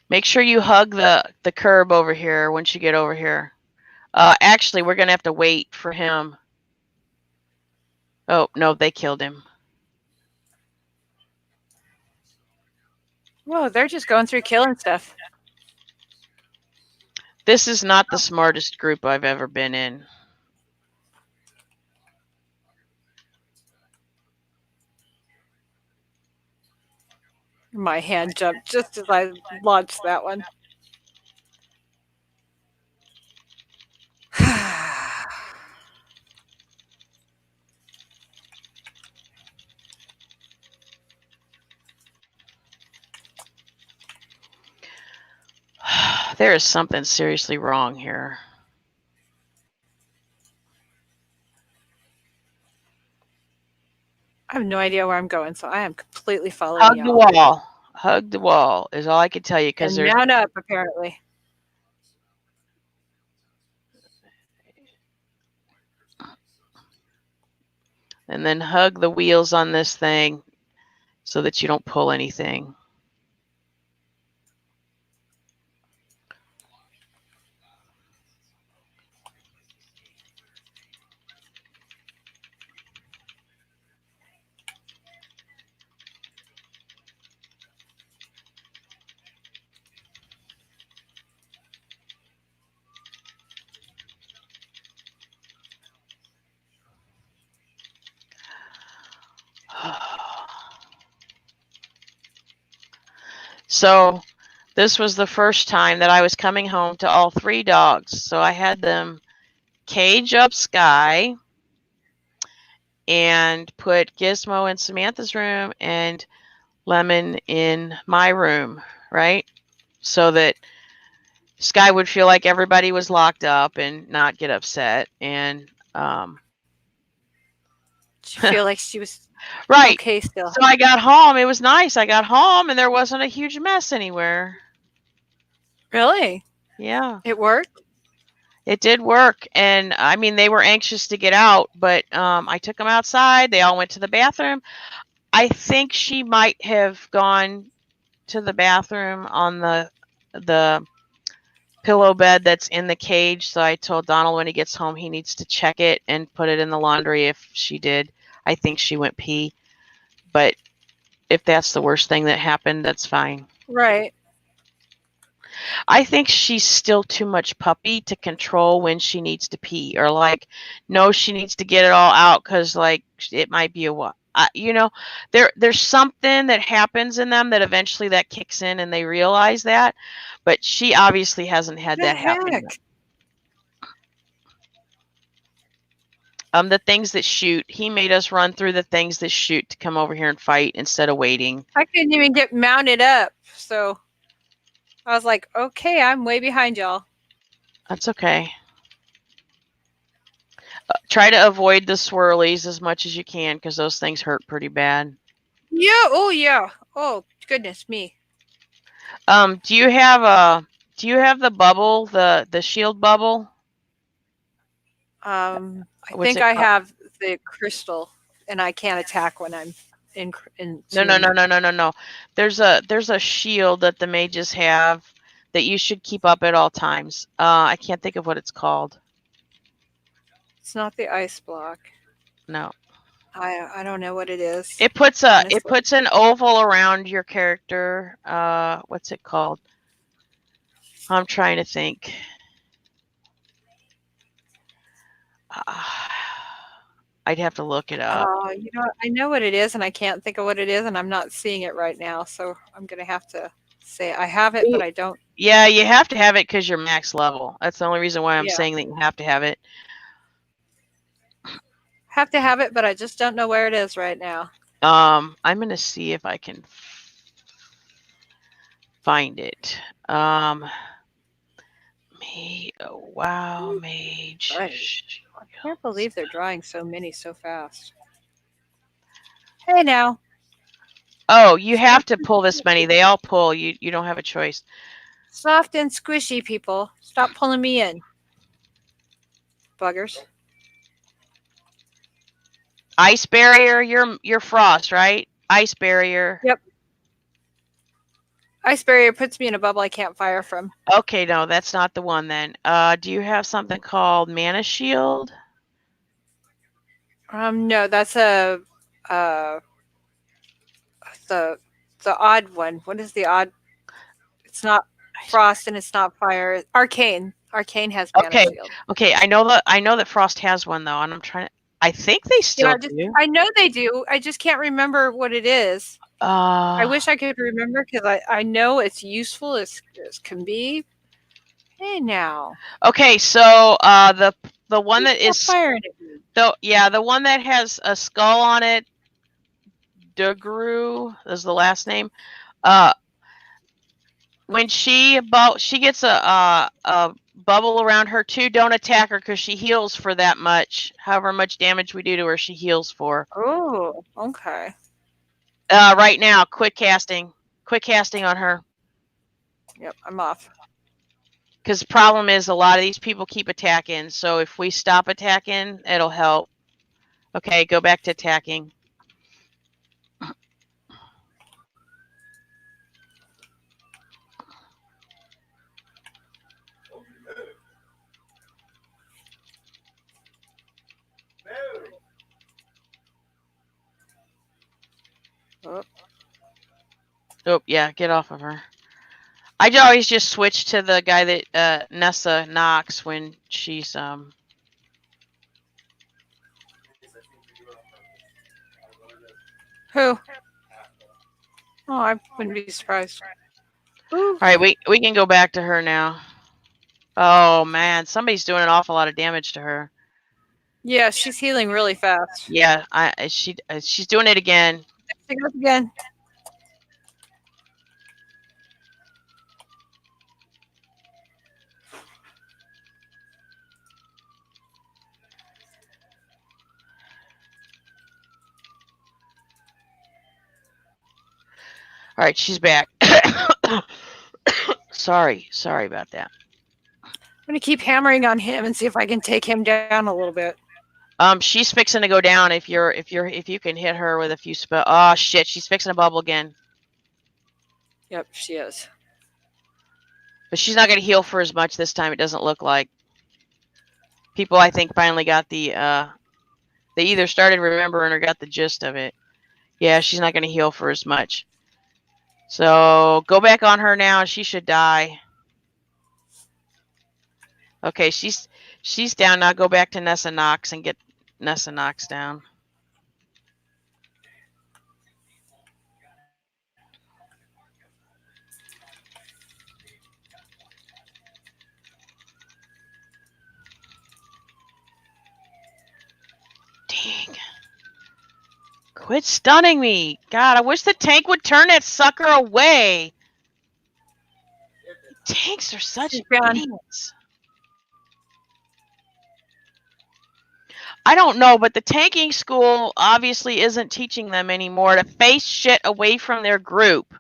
Make sure you hug the curb over here once you get over here. Actually, we're going to have to wait for him. Oh, no, they killed him. Whoa, they're just going through killing stuff. This is not the smartest group I've ever been in. My hand jumped just as I launched that one. There is something seriously wrong here. I have no idea where I'm going, so I am completely following Hug y'all. the wall. Hug the wall is all I can tell you because there's mount up apparently. And then hug the wheels on this thing so that you don't pull anything. So this was the first time that I was coming home to all 3 dogs. So I had them cage up Sky and put Gizmo in Samantha's room and Lemon in my room, right? So that Sky would feel like everybody was locked up and not get upset. And she feel like she was right. Okay still. So I got home. It was nice. I got home and there wasn't a huge mess anywhere. Really? Yeah. It worked? It did work. And I mean, they were anxious to get out, but I took them outside. They all went to the bathroom. I think she might have gone to the bathroom on the pillow bed that's in the cage. So I told Donald when he gets home, he needs to check it and put it in the laundry if she did. I think she went pee. But if that's the worst thing that happened, that's fine. Right. I think she's still too much puppy to control when she needs to pee, or like, no, she needs to get it all out because like it might be a what. There's something that happens in them that eventually that kicks in and they realize that, but she obviously hasn't had that happen yet. The things that shoot, he made us run through the things that shoot to come over here and fight instead of waiting. I couldn't even get mounted up, so I was like, okay, I'm way behind y'all. That's okay. Try to avoid the swirlies as much as you can because those things hurt pretty bad. Yeah. Oh yeah. Oh goodness me. Do you have the bubble, the shield bubble? I think I have the crystal, and I can't attack when I'm in. No. There's a shield that the mages have that you should keep up at all times. I can't think of what it's called. It's not the ice block. No. I don't know what it is. It puts an oval around your character. What's it called? I'm trying to think. I'd have to look it up. You know, I know what it is, and I can't think of what it is, and I'm not seeing it right now. So I'm gonna have to say I have it, but I don't. Yeah, you have to have it because you're max level. That's the only reason why I'm saying that you have to have it. Have to have it, but I just don't know where it is right now. I'm gonna see if I can find it. Wow, mage. I can't believe they're drawing so many so fast. Hey now. Oh, you have to pull this many. They all pull. You don't have a choice. Soft and squishy, people. Stop pulling me in. Buggers. Ice barrier, you're frost, right? Ice barrier. Yep. Ice barrier puts me in a bubble I can't fire from. Okay, no, that's not the one then. Do you have something called mana shield? No, that's a the odd one. What is the odd? It's not frost and it's not fire. Arcane. Arcane has mana shield. Okay, I know that Frost has one though, and I'm trying to. I think they still do. I know they do. I just can't remember what it is. I wish I could remember because I know it's useful as can be. Hey now. Okay, so the one that is the one that has a skull on it, Dugru is the last name. When she gets a bubble around her too, don't attack her because she heals for that much. However much damage we do to her, she heals for. Oh, okay. Right now, quick casting on her. Yep, I'm off. Because the problem is a lot of these people keep attacking. So if we stop attacking, it'll help. Okay, go back to attacking. Oh, yeah, get off of her. I always just switch to the guy that Nessa knocks when she's Who? Oh, I wouldn't be surprised. All right, we can go back to her now. Oh man, somebody's doing an awful lot of damage to her. Yeah, she's healing really fast. Yeah, she's doing it again. She goes again. All right, she's back. Sorry about that. I'm gonna keep hammering on him and see if I can take him down a little bit. She's fixing to go down if you can hit her with a few spells. Oh shit, she's fixing a bubble again. Yep, she is. But she's not gonna heal for as much this time, it doesn't look like. People I think finally got the they either started remembering or got the gist of it. Yeah, she's not gonna heal for as much. So go back on her now, she should die. Okay, she's down now. Go back to Nessa Nox and get Nessa Nox down. Dang. Quit stunning me. God, I wish the tank would turn that sucker away. Tanks are such idiots. I don't know, but the tanking school obviously isn't teaching them anymore to face shit away from their group.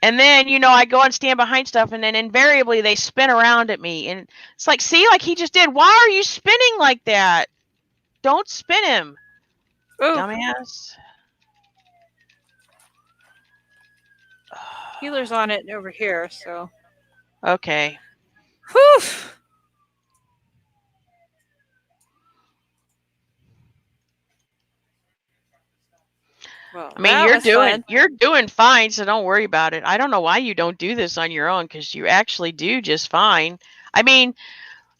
And then, you know, I go and stand behind stuff, and then invariably they spin around at me. And it's like, see, like he just did. Why are you spinning like that? Don't spin him. Ooh. Dumbass. Healer's on it over here, so. Okay. Whew. Well, I mean, you're doing fine, so don't worry about it. I don't know why you don't do this on your own, because you actually do just fine. I mean,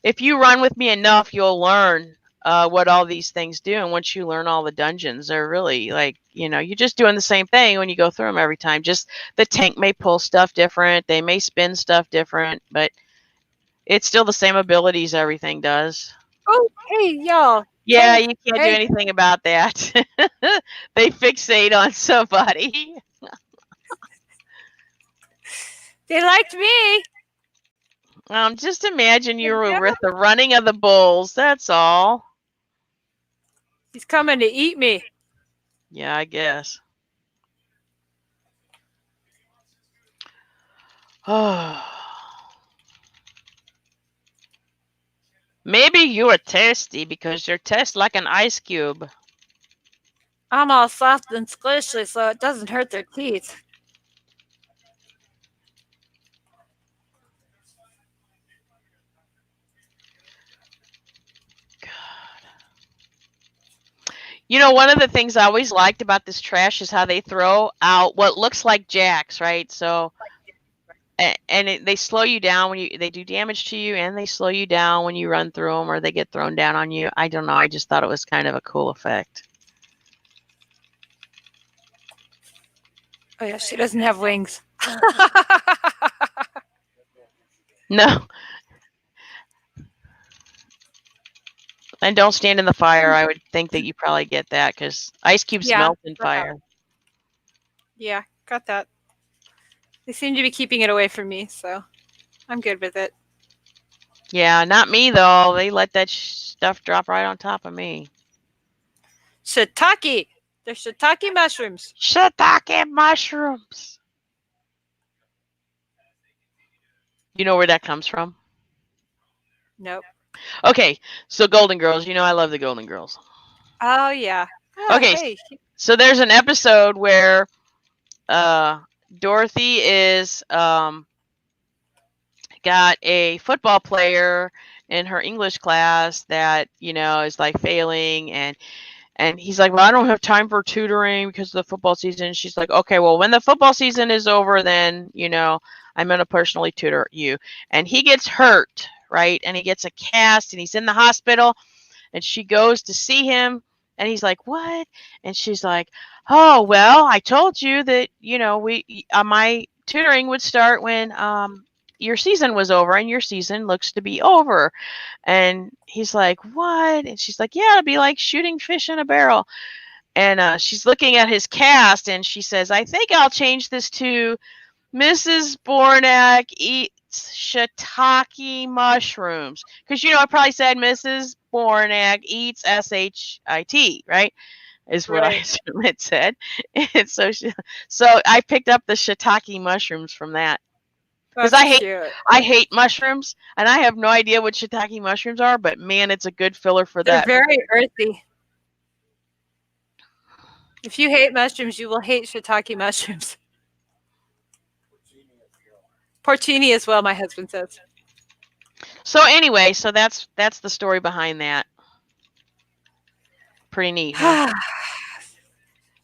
if you run with me enough, you'll learn what all these things do. And once you learn all the dungeons, they're really like, you're just doing the same thing when you go through them every time. Just the tank may pull stuff different. They may spin stuff different, but it's still the same abilities everything does. Oh, hey, y'all. Yeah, Hey, you can't do anything about that. They fixate on somebody. They liked me. Just imagine you were with the running of the bulls. That's all. He's coming to eat me. Yeah, I guess. Oh. Maybe you are thirsty because you're tastes like an ice cube. I'm all soft and squishy, so it doesn't hurt their teeth. One of the things I always liked about this trash is how they throw out what looks like jacks, right? So, and they slow you down when they do damage to you, and they slow you down when you run through them or they get thrown down on you. I don't know. I just thought it was kind of a cool effect. Oh yeah, she doesn't have wings. No. And don't stand in the fire. I would think that you probably get that because ice cubes melt in fire. Yeah, got that. They seem to be keeping it away from me, so I'm good with it. Yeah, not me though. They let that stuff drop right on top of me. Shiitake! They're shiitake mushrooms. Shiitake mushrooms. You know where that comes from? Nope. Okay, so Golden Girls. I love the Golden Girls. Oh yeah. Oh, okay, hey. So there's an episode where Dorothy is got a football player in her English class that is like failing, and he's like, well, I don't have time for tutoring because of the football season. She's like, okay, well, when the football season is over, then I'm going to personally tutor you. And he gets hurt, right? And he gets a cast and he's in the hospital, and she goes to see him, and he's like, what? And she's like, oh, well, I told you that, my tutoring would start when your season was over, and your season looks to be over. And he's like, what? And she's like, yeah, it'd be like shooting fish in a barrel. And she's looking at his cast, and she says, I think I'll change this to Mrs. Bornak eats shiitake mushrooms. Because, I probably said Mrs. Bornak eats SHIT, right? Is what I assume it said. And so I picked up the shiitake mushrooms from that. Because I hate mushrooms, and I have no idea what shiitake mushrooms are, but man, it's a good filler for that. They're very earthy. If you hate mushrooms, you will hate shiitake mushrooms. Porcini as well, my husband says. So anyway, so that's the story behind that. Pretty neat, huh?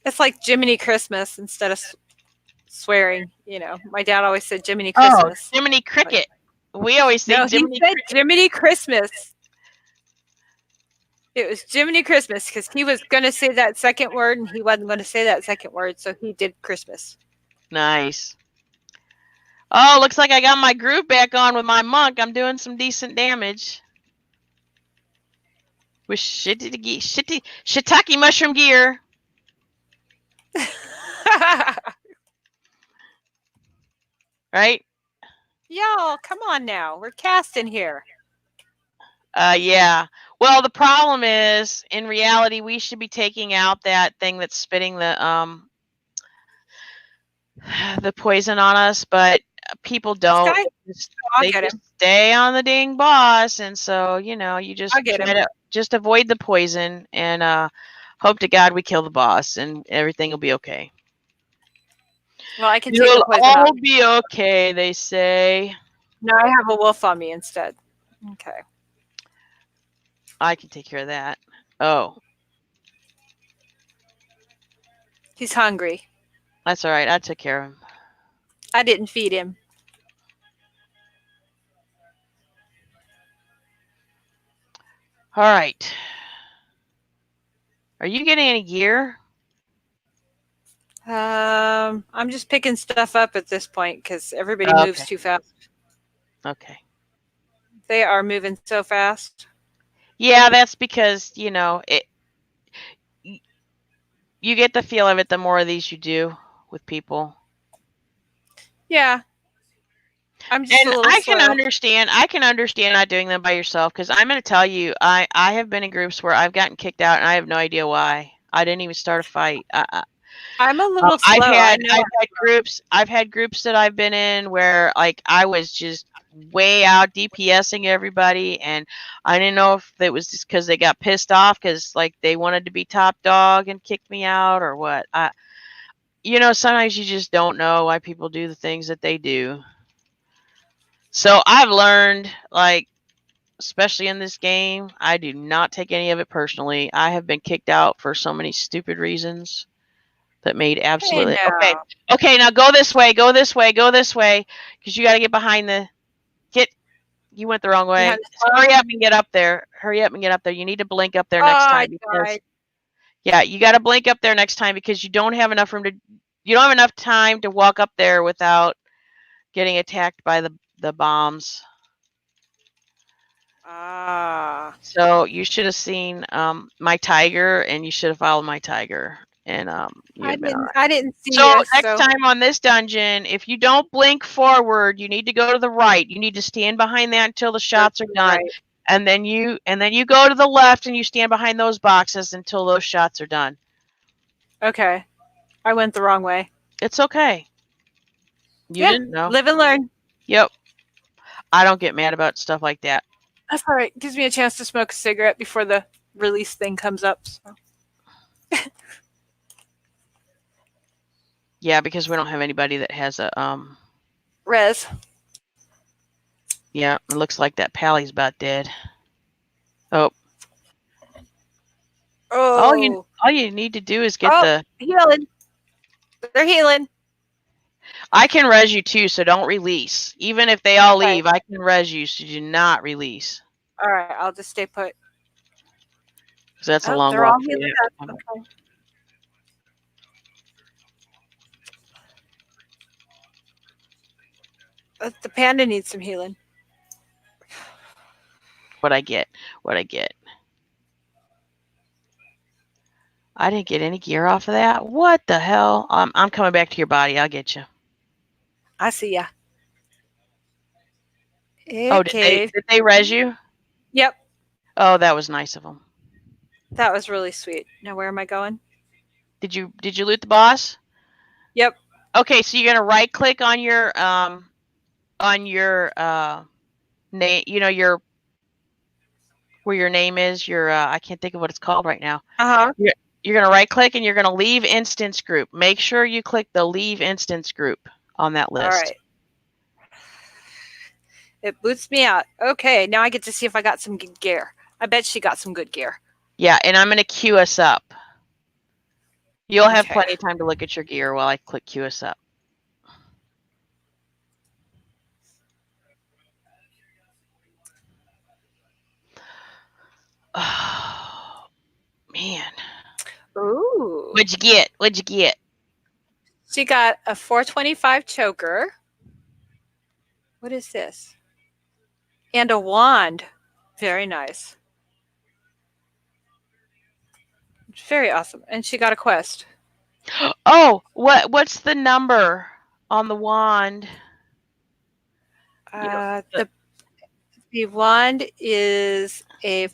It's like Jiminy Christmas instead of swearing. My dad always said Jiminy Christmas. Oh, Jiminy Cricket. We always say Jiminy Cricket. Jiminy Christmas. It was Jiminy Christmas because he was going to say that second word and he wasn't going to say that second word, so he did Christmas. Nice. Oh, looks like I got my groove back on with my monk. I'm doing some decent damage. With shiitake mushroom gear. Right? Y'all, come on now. We're casting here. Yeah. Well, the problem is, in reality, we should be taking out that thing that's spitting the poison on us, but people don't. They just stay on the dang boss, and so you just try to just avoid the poison and hope to God we kill the boss, and everything will be okay. Well, I can take the poison off. It'll all be okay, they say. No, I have a wolf on me instead. Okay. I can take care of that. Oh. He's hungry. That's all right. I took care of him. I didn't feed him. All right. Are you getting any gear? I'm just picking stuff up at this point because everybody moves too fast. Okay. They are moving so fast. Yeah, that's because, you get the feel of it the more of these you do with people. Yeah. I'm just And a little slow. I can understand not doing them by yourself, because I'm going to tell you, I have been in groups where I've gotten kicked out and I have no idea why. I didn't even start a fight. I'm a little slow. I've had groups that I've been in where like I was just way out DPSing everybody, and I didn't know if it was just because they got pissed off because like they wanted to be top dog and kicked me out or what. Sometimes you just don't know why people do the things that they do. So I've learned, like, especially in this game, I do not take any of it personally. I have been kicked out for so many stupid reasons that made absolutely okay. Now go this way, because you got to get behind you went the wrong way. Hurry up and get up there. You need to blink up there next time, because you got to blink up there next time, because you don't have enough time to walk up there without getting attacked by the bombs. So you should have seen my tiger, and you should have followed my tiger, and I didn't see so you. Next time on this dungeon, if you don't blink forward, you need to go to the right. You need to stand behind that until the shots are done, and then you go to the left and you stand behind those boxes until those shots are done. Okay, I went the wrong way. It's okay. You didn't know. Live and learn. Yep. I don't get mad about stuff like that. That's all right. Gives me a chance to smoke a cigarette before the release thing comes up. So. Yeah, because we don't have anybody that has a res. Yeah, it looks like that Pally's about dead. Oh. All you need to do is get the healing. They're healing. I can res you too, so don't release. Even if they all leave, I can res you, so do not release. All right, I'll just stay put. Because that's a long walk. The panda needs some healing. What I get. I didn't get any gear off of that. What the hell? I'm coming back to your body. I'll get you. I see ya. Okay. Oh, did they res you? Yep. Oh, that was nice of them. That was really sweet. Now where am I going? Did you loot the boss? Yep. Okay, so you're gonna right click on your name. Your where your name is. Your I can't think of what it's called right now. You're going to right click and you're going to leave instance group. Make sure you click the leave instance group on that list. All right. It boots me out. Okay, now I get to see if I got some good gear. I bet she got some good gear. Yeah, and I'm going to queue us up. You'll have plenty of time to look at your gear while I click queue us up. Oh, man. Ooh. What'd you get? She got a 425 choker. What is this? And a wand. Very nice. Very awesome. And she got a quest. Oh, what's the number on the wand? The wand is a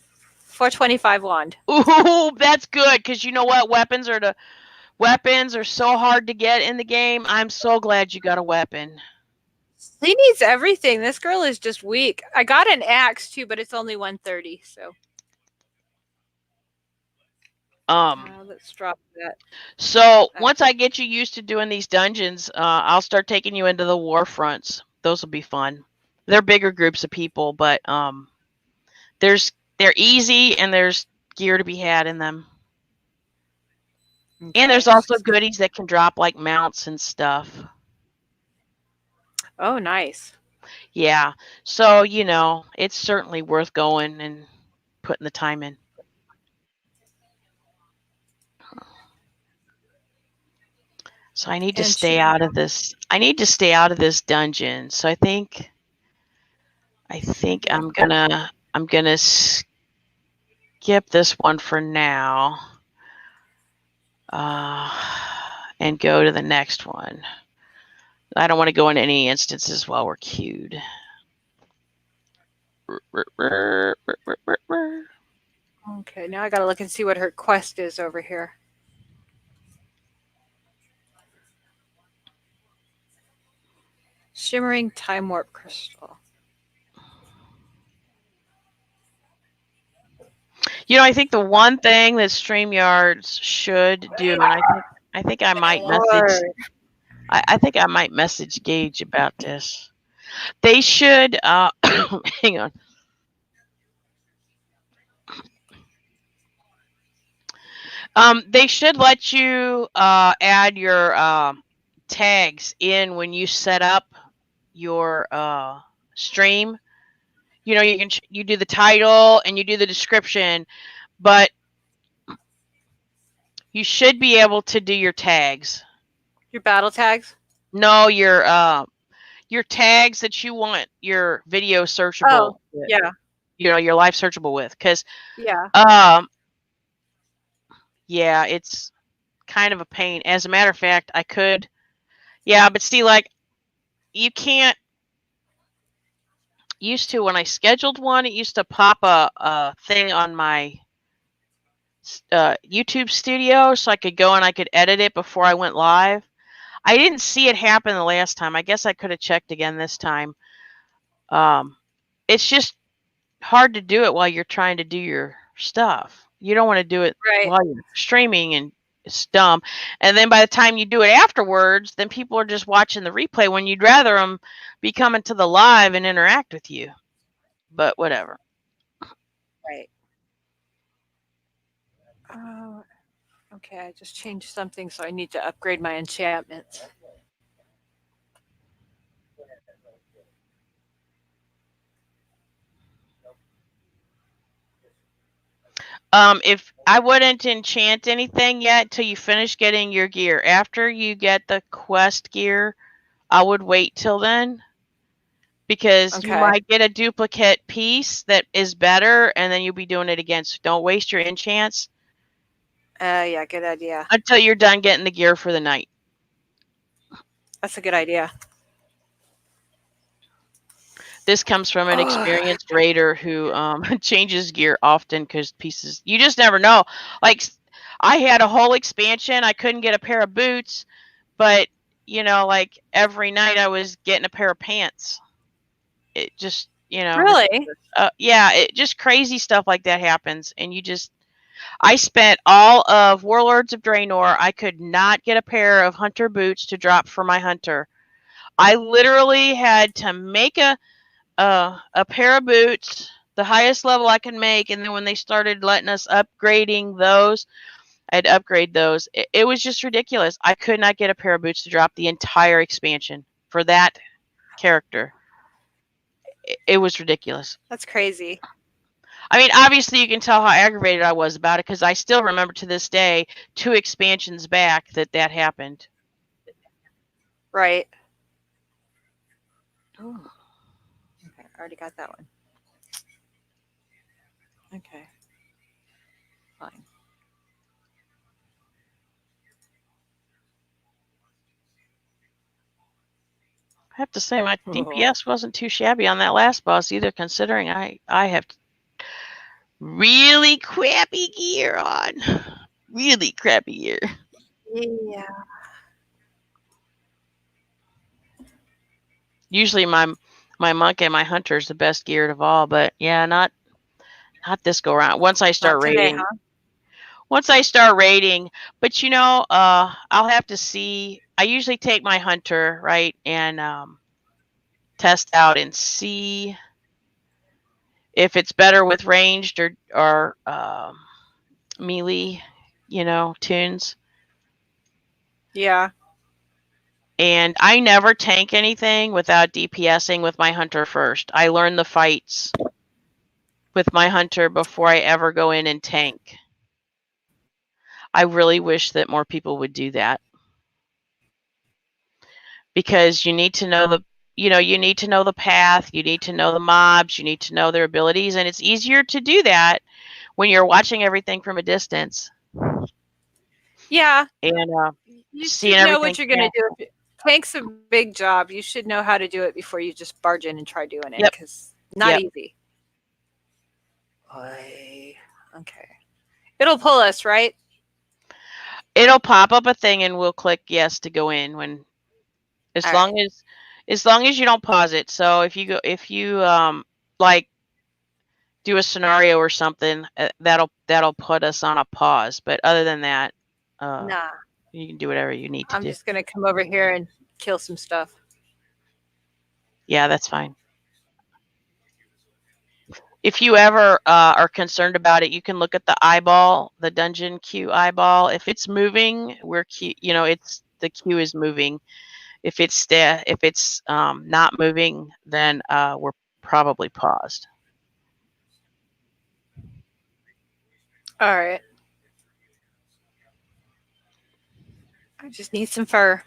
425 wand. Ooh, that's good, because you know what? Weapons are so hard to get in the game. I'm so glad you got a weapon. She needs everything. This girl is just weak. I got an axe too, but it's only 130. So. Let's drop that. So once I get you used to doing these dungeons, I'll start taking you into the war fronts. Those will be fun. They're bigger groups of people, but they're easy and there's gear to be had in them. Okay. And there's also goodies that can drop, like mounts and stuff. Oh, nice. Yeah. So, it's certainly worth going and putting the time in. So I need to stay out of this. I need to stay out of this dungeon. So I think I'm gonna skip this one for now. And go to the next one. I don't want to go in any instances while we're queued. Okay, now I gotta look and see what her quest is over here. Shimmering Time Warp Crystal. I think the one thing that StreamYards should do, and I think I might message. I think I might message Gage about this. They should. Hang on. They should let you add your tags in when you set up your stream. You do the title and you do the description, but you should be able to do your tags. Your battle tags? No, your tags that you want your video searchable. With. Yeah. Your live searchable with, because yeah, it's kind of a pain. As a matter of fact, I could, but see, like, you can't. Used to, when I scheduled one, it used to pop a thing on my YouTube studio, so I could go and I could edit it before I went live. I didn't see it happen the last time. I guess I could have checked again this time. It's just hard to do it while you're trying to do your stuff. You don't want to do it while you're streaming, and it's dumb. And then by the time you do it afterwards, then people are just watching the replay when you'd rather them be coming to the live and interact with you. But whatever. Right. Okay, I just changed something, so I need to upgrade my enchantments. If I wouldn't enchant anything yet till you finish getting your gear. After you get the quest gear, I would wait till then, because you might get a duplicate piece that is better, and then you'll be doing it again. So don't waste your enchants. Yeah, good idea. Until you're done getting the gear for the night. That's a good idea. This comes from an experienced raider who changes gear often because pieces, you just never know. Like, I had a whole expansion. I couldn't get a pair of boots, but, like, every night I was getting a pair of pants. It just, Really? Yeah, it just crazy stuff like that happens. And I spent all of Warlords of Draenor. I could not get a pair of hunter boots to drop for my hunter. I literally had to make a pair of boots, the highest level I can make, and then when they started letting us upgrading those, I'd upgrade those. It was just ridiculous. I could not get a pair of boots to drop the entire expansion for that character. It was ridiculous. That's crazy. I mean, obviously you can tell how aggravated I was about it, because I still remember to this day, 2 expansions back, that happened. Right. Ooh. Okay, I already got that one. Okay. Fine. I have to say, my DPS wasn't too shabby on that last boss either, considering I have really crappy gear on. Really crappy gear. Yeah. Usually my monk and my hunter is the best geared of all, but yeah, not this go around. Once I start raiding. Huh? Once I start raiding, but I'll have to see. I usually take my hunter, right, and test out and see if it's better with ranged or melee, tunes. Yeah. And I never tank anything without DPSing with my hunter first. I learn the fights with my hunter before I ever go in and tank. I really wish that more people would do that, because you need to know the path, you need to know the mobs, you need to know their abilities, and it's easier to do that when you're watching everything from a distance. Yeah. And you seeing should know everything. what you're going to do. Tank's a big job. You should know how to do it before you just barge in and try doing it, because not easy. Okay. It'll pull us, right? It'll pop up a thing and we'll click yes to go in when as long as you don't pause it. So if you like do a scenario or something, that'll put us on a pause. But other than that, nah. You can do whatever you need to do. I'm just going to come over here and kill some stuff. Yeah, that's fine. If you ever are concerned about it, you can look at the eyeball, the dungeon queue eyeball. If it's moving, the queue is moving. If it's not moving, then we're probably paused. All right. I just need some fur.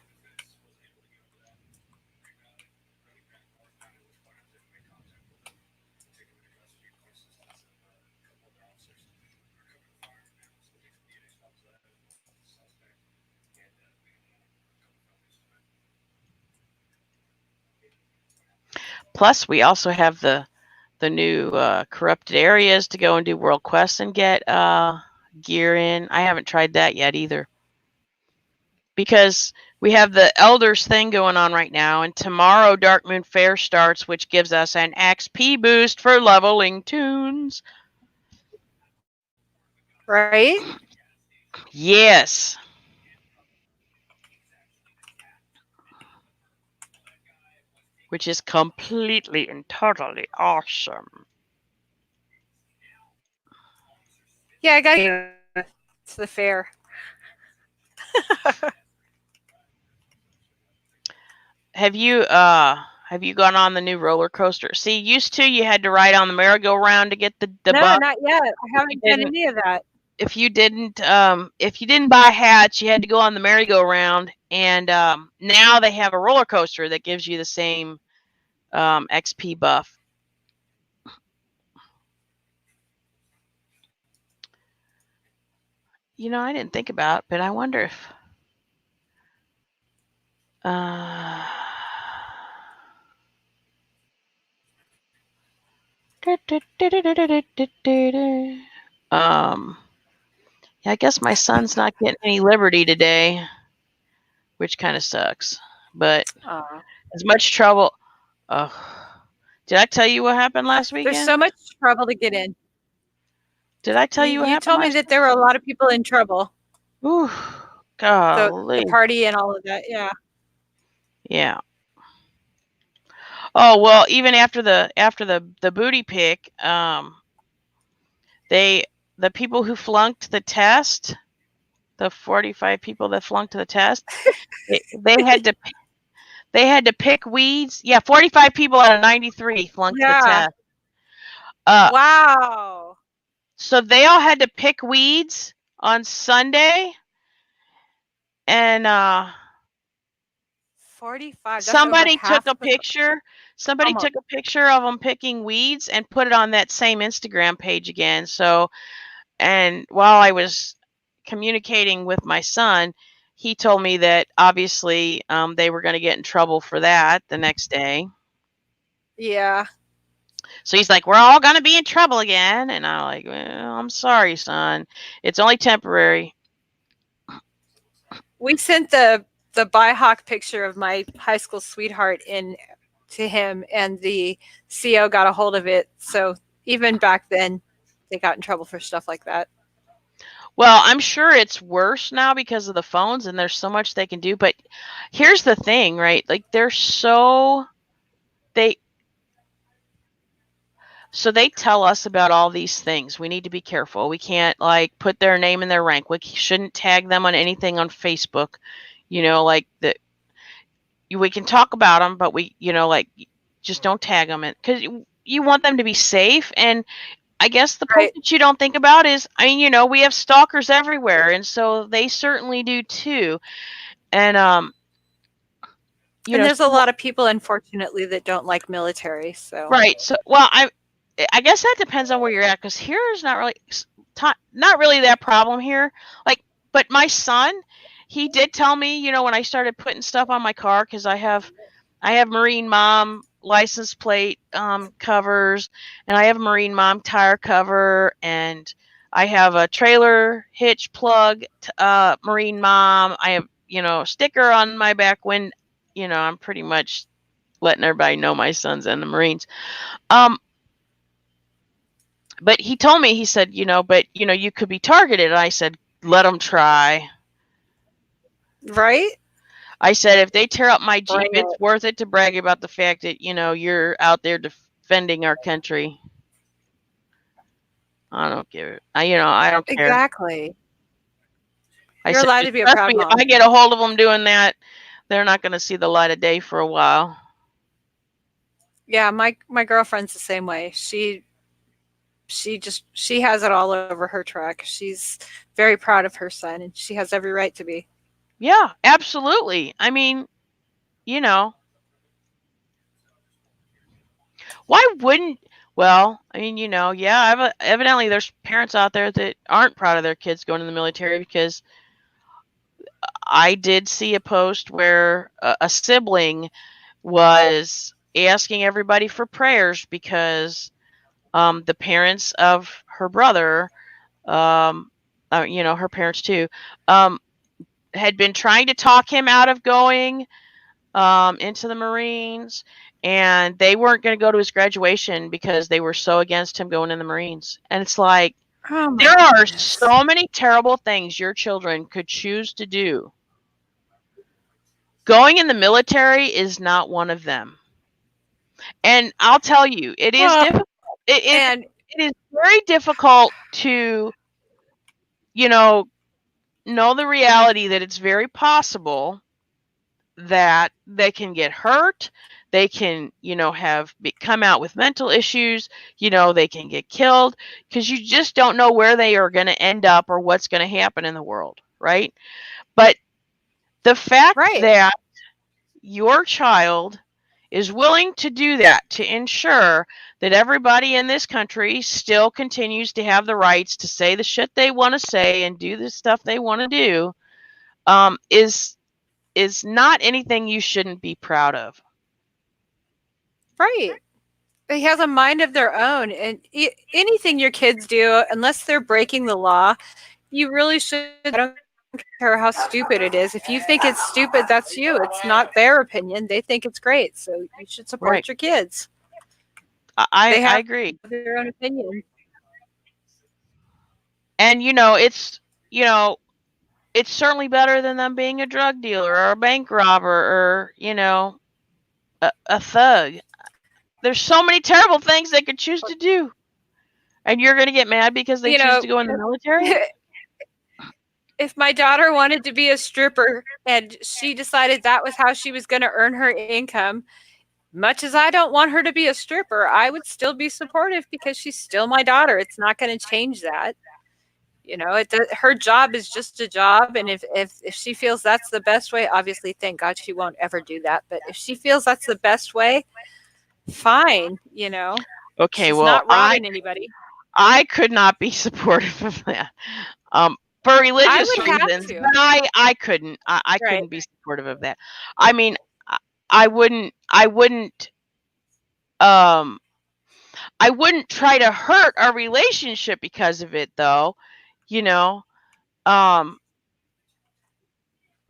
Plus, we also have the new corrupted areas to go and do world quests and get gear in. I haven't tried that yet either, because we have the Elders thing going on right now, and tomorrow Dark Moon Fair starts, which gives us an XP boost for leveling tunes. Right? Yes. Which is completely and totally awesome. Yeah, I gotta go to the fair. Have you gone on the new roller coaster? See, used to you had to ride on the merry-go-round to get the No, bus. not yet. I haven't done any of that. If you didn't buy hats, you had to go on the merry-go-round, and now they have a roller coaster that gives you the same XP buff. I didn't think about it, but I wonder if I guess my son's not getting any liberty today, which kind of sucks. But as much trouble. Did I tell you what happened last weekend? There's so much trouble to get in. Did I tell you what happened? You told me that there were a lot of people in trouble. Ooh, golly. The party and all of that, yeah. Yeah. Oh, well, even after the booty pick, the people who flunked the test, the 45 people that flunked the test, they had to pick weeds. Yeah, 45 people out of 93 flunked the test. Wow. So they all had to pick weeds on Sunday, and 45. Somebody took a picture. Somebody took a picture of them picking weeds and put it on that same Instagram page again. So, and while I was communicating with my son, he told me that obviously they were going to get in trouble for that the next day. Yeah. So he's like, we're all going to be in trouble again. And I'm like, well, I'm sorry, son. It's only temporary. We sent the BIHawk picture of my high school sweetheart in to him, and the CO got a hold of it. So even back then, they got in trouble for stuff like that. Well, I'm sure it's worse now because of the phones, and there's so much they can do. But here's the thing, right? Like they tell us about all these things. We need to be careful. We can't put their name and their rank. We shouldn't tag them on anything on Facebook. We can talk about them, but we just don't tag them, because you want them to be safe. And I guess the part Right. that you don't think about is, I mean, you know, we have stalkers everywhere, and so they certainly do too. And you And know, there's a lot of people, unfortunately, that don't like military. So right. So, well, I guess that depends on where you're at, because here is not really not really that problem here. Like, but my son, he did tell me, you know, when I started putting stuff on my car, because I have Marine Mom license plate covers, and I have a Marine Mom tire cover, and I have a trailer hitch plug Marine Mom. I have, you know, sticker on my back window. You know, I'm pretty much letting everybody know my son's in the Marines. But he told me, he said, you know, but you know, you could be targeted. And I said, let them try. right. I said, if they tear up my Jeep, Right. it's worth it to brag about the fact that, you know, you're out there defending our country. I don't give it. You know, I don't care. Exactly. I You're said, allowed to be a trust proud me, if mom. I get a hold of them doing that, they're not going to see the light of day for a while. Yeah, my girlfriend's the same way. She has it all over her truck. She's very proud of her son, and she has every right to be. Yeah, absolutely. I mean, you know, why wouldn't? Well, I mean, you know, yeah, evidently there's parents out there that aren't proud of their kids going in the military, because I did see a post where a sibling was asking everybody for prayers because the parents of her brother, you know, her parents too, had been trying to talk him out of going into the Marines, and they weren't going to go to his graduation because they were so against him going in the Marines. And it's like, there are so many terrible things your children could choose to do. Going in the military is not one of them. And I'll tell you, it is difficult. It is very difficult to, you know the reality that it's very possible that they can get hurt. They can, you know, come out with mental issues. You know, they can get killed, because you just don't know where they are going to end up or what's going to happen in the world, right? But the fact that your child is willing to do that to ensure that everybody in this country still continues to have the rights to say the shit they want to say and do the stuff they want to do, is not anything you shouldn't be proud of. Right. He has a mind of their own, and anything your kids do, unless they're breaking the law, you really should. I don't care how stupid it is. If you think it's stupid, that's you. It's not their opinion. They think it's great, so you should support your kids. I agree. Their own opinion. And you know, it's certainly better than them being a drug dealer or a bank robber or, you know, a thug. There's so many terrible things they could choose to do. And you're going to get mad because they choose to go in the military? If my daughter wanted to be a stripper and she decided that was how she was going to earn her income, much as I don't want her to be a stripper, I would still be supportive because she's still my daughter. It's not going to change that. You know, her job is just a job, and if she feels that's the best way, obviously, thank God she won't ever do that. But if she feels that's the best way, fine. You know, okay, she's well, not robbing anybody. I could not be supportive of that, for religious reasons. But I couldn't. I couldn't be supportive of that. I mean, I wouldn't. I wouldn't try to hurt our relationship because of it, though. You know, but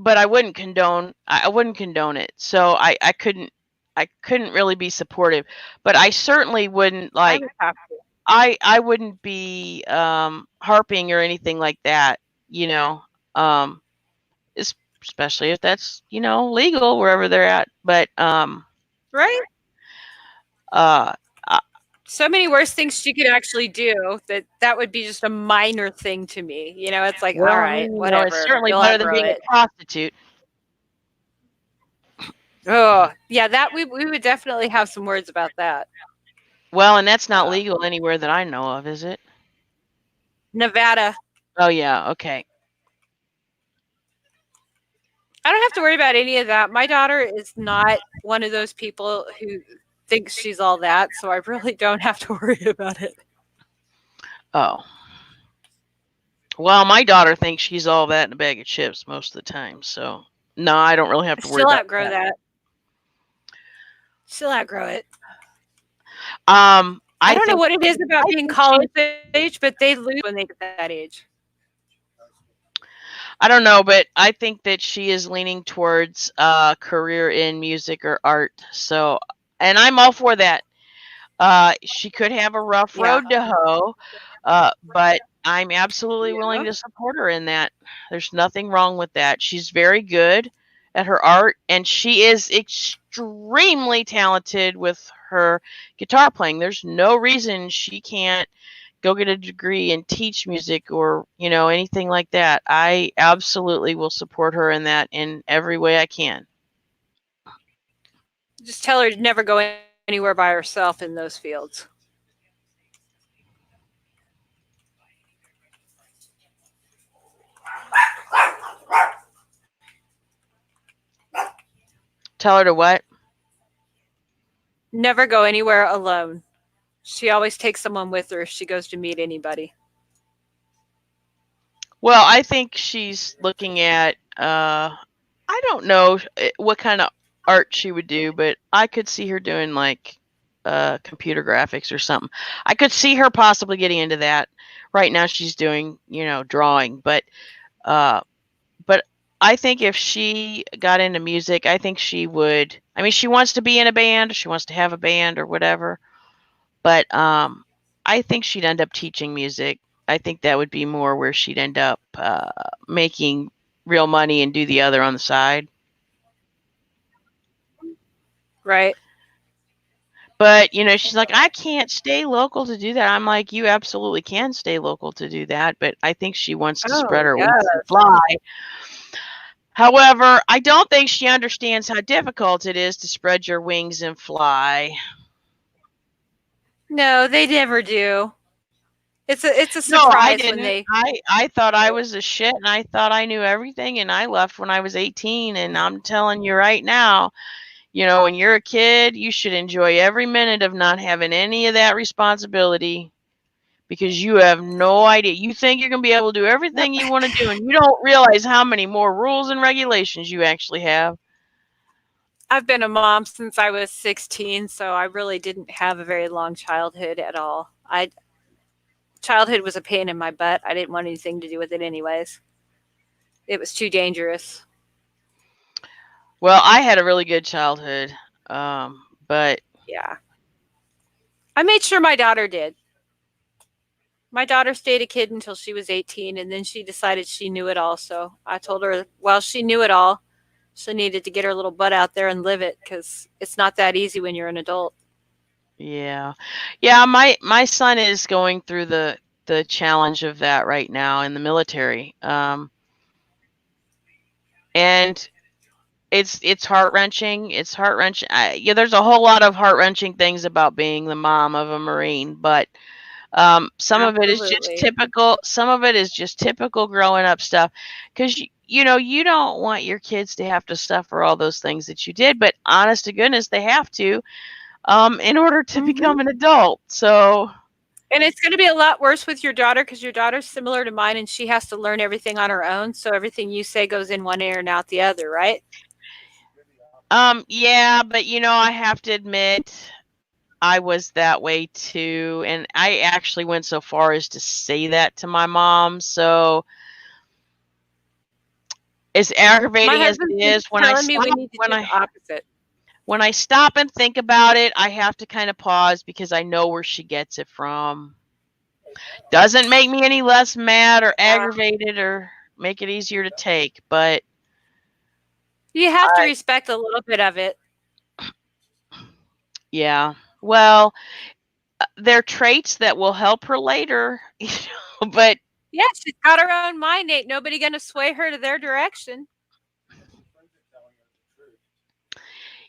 I wouldn't condone. I wouldn't condone it. So I couldn't really be supportive. But I certainly wouldn't like. I wouldn't be harping or anything like that. You know, especially if that's, you know, legal wherever they're at. But right. So many worse things she could actually do that would be just a minor thing to me. You know, it's like, all right, whatever. It's certainly better than being a prostitute. Oh, yeah, that we would definitely have some words about that. Well, and that's not legal anywhere that I know of, is it? Nevada. Oh yeah, okay. I don't have to worry about any of that. My daughter is not one of those people who thinks she's all that, so I really don't have to worry about it. Oh. Well, my daughter thinks she's all that in a bag of chips most of the time, so no, I don't really have to worry She'll about outgrow that. She'll outgrow it. I don't know what it is about being college age, but they lose when they get that age. I don't know, but I think that she is leaning towards a career in music or art. So, and I'm all for that. She could have a rough road to hoe, but I'm absolutely willing to support her in that. There's nothing wrong with that. She's very good at her art, and she is extremely talented with her guitar playing. There's no reason she can't go get a degree and teach music or, anything like that. I absolutely will support her in that in every way I can. Just tell her to never go anywhere by herself in those fields. Tell her to what? Never go anywhere alone. She always takes someone with her if she goes to meet anybody. Well, I think she's looking at, I don't know what kind of art she would do, but I could see her doing like computer graphics or something. I could see her possibly getting into that. Right now she's doing, drawing, but I think if she got into music, I think she would. I mean, she wants to be in a band, she wants to have a band or whatever, but I think she'd end up teaching music. I think that would be more where she'd end up making real money and do the other on the side. Right. But, she's like, I can't stay local to do that. I'm like, you absolutely can stay local to do that, but I think she wants to spread her wings and fly. However, I don't think she understands how difficult it is to spread your wings and fly. No, they never do. It's a surprise no, I didn't. when they. I thought I was a shit, and I thought I knew everything, and I left when I was 18. And I'm telling you right now, when you're a kid, you should enjoy every minute of not having any of that responsibility, because you have no idea. You think you're going to be able to do everything you want to do, and you don't realize how many more rules and regulations you actually have. I've been a mom since I was 16, so I really didn't have a very long childhood at all. Childhood was a pain in my butt. I didn't want anything to do with it anyways. It was too dangerous. Well, I had a really good childhood, but yeah, I made sure my daughter did. My daughter stayed a kid until she was 18, and then she decided she knew it all. So I told her, well, she knew it all. She needed to get her little butt out there and live it, because it's not that easy when you're an adult. Yeah. My son is going through the challenge of that right now in the military, and it's heart-wrenching. It's heart-wrenching. There's a whole lot of heart-wrenching things about being the mom of a Marine, but some of it is just typical. Some of it is just typical growing up stuff, because you don't want your kids to have to suffer all those things that you did, but honest to goodness, they have to, in order to become an adult. So. And it's going to be a lot worse with your daughter, because your daughter's similar to mine, and she has to learn everything on her own. So everything you say goes in one ear and out the other, right? Yeah, but I have to admit, I was that way too, and I actually went so far as to say that to my mom. So as aggravating as it is, when I stop and think about it, I have to kind of pause, because I know where she gets it from. Doesn't make me any less mad or aggravated or make it easier to take, but you have to respect a little bit of it. Yeah. Well, they're traits that will help her later, but yeah, she's got her own mind. Ain't nobody going to sway her to their direction.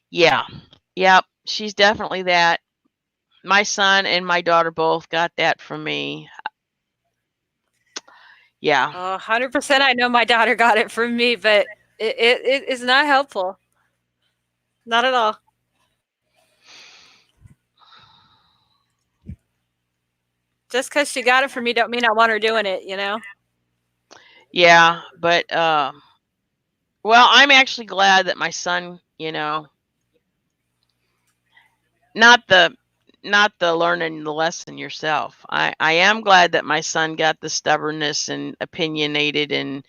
Yeah. Yep. She's definitely that. my son and my daughter both got that from me. Yeah. 100%. I know my daughter got it from me, but it is not helpful. Not at all. Just because she got it from me don't mean I want her doing it, you know? Yeah, but well, I'm actually glad that my son, not the learning the lesson yourself. I am glad that my son got the stubbornness and opinionated and,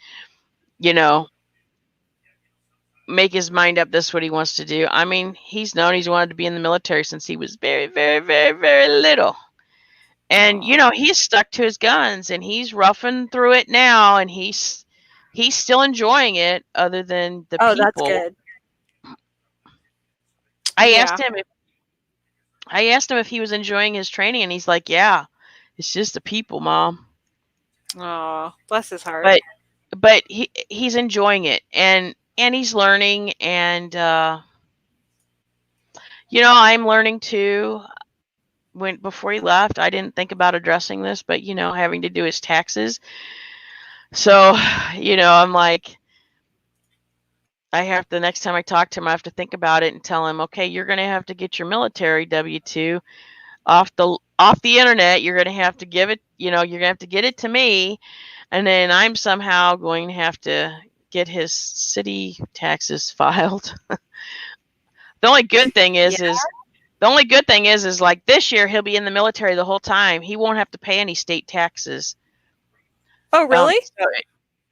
make his mind up. This is what he wants to do. I mean, he's wanted to be in the military since he was very, very, very, very little. And, he's stuck to his guns and he's roughing through it now and he's still enjoying it other than the people. That's good. I asked him if he was enjoying his training and he's like, yeah, it's just the people, Mom. Oh, bless his heart. But he's enjoying it and he's learning and, I'm learning too. Before he left, I didn't think about addressing this, but having to do his taxes. So, I'm like, the next time I talk to him, I have to think about it and tell him, okay, you're going to have to get your military W-2 off the internet. You're going to have to give it, you're going to have to get it to me. And then I'm somehow going to have to get his city taxes filed. The only good thing is like this year he'll be in the military the whole time. He won't have to pay any state taxes. Oh, really?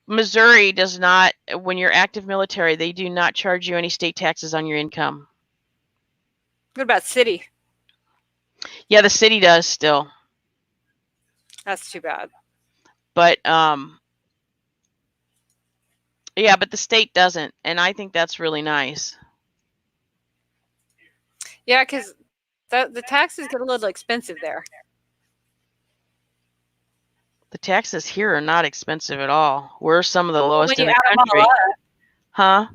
Missouri does not. When you're active military, they do not charge you any state taxes on your income. What about city? Yeah, the city does still. That's too bad. But yeah, but the state doesn't, and I think that's really nice. Yeah, because the taxes get a little expensive there. The taxes here are not expensive at all. We're some of the lowest in the country. Huh?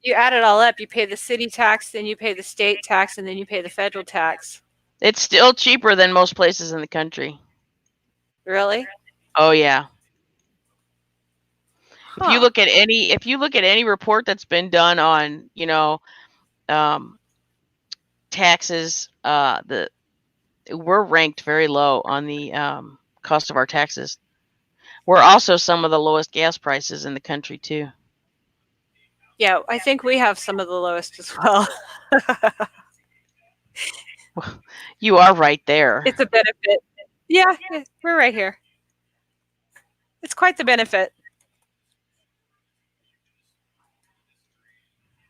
You add it all up. You pay the city tax, then you pay the state tax, and then you pay the federal tax. It's still cheaper than most places in the country. Really? Oh yeah. Huh. If you look at any report that's been done on, taxes, we're ranked very low on the cost of our taxes. We're also some of the lowest gas prices in the country too. Yeah, I think we have some of the lowest as well. You are right there. It's a benefit. Yeah, we're right here. It's quite the benefit.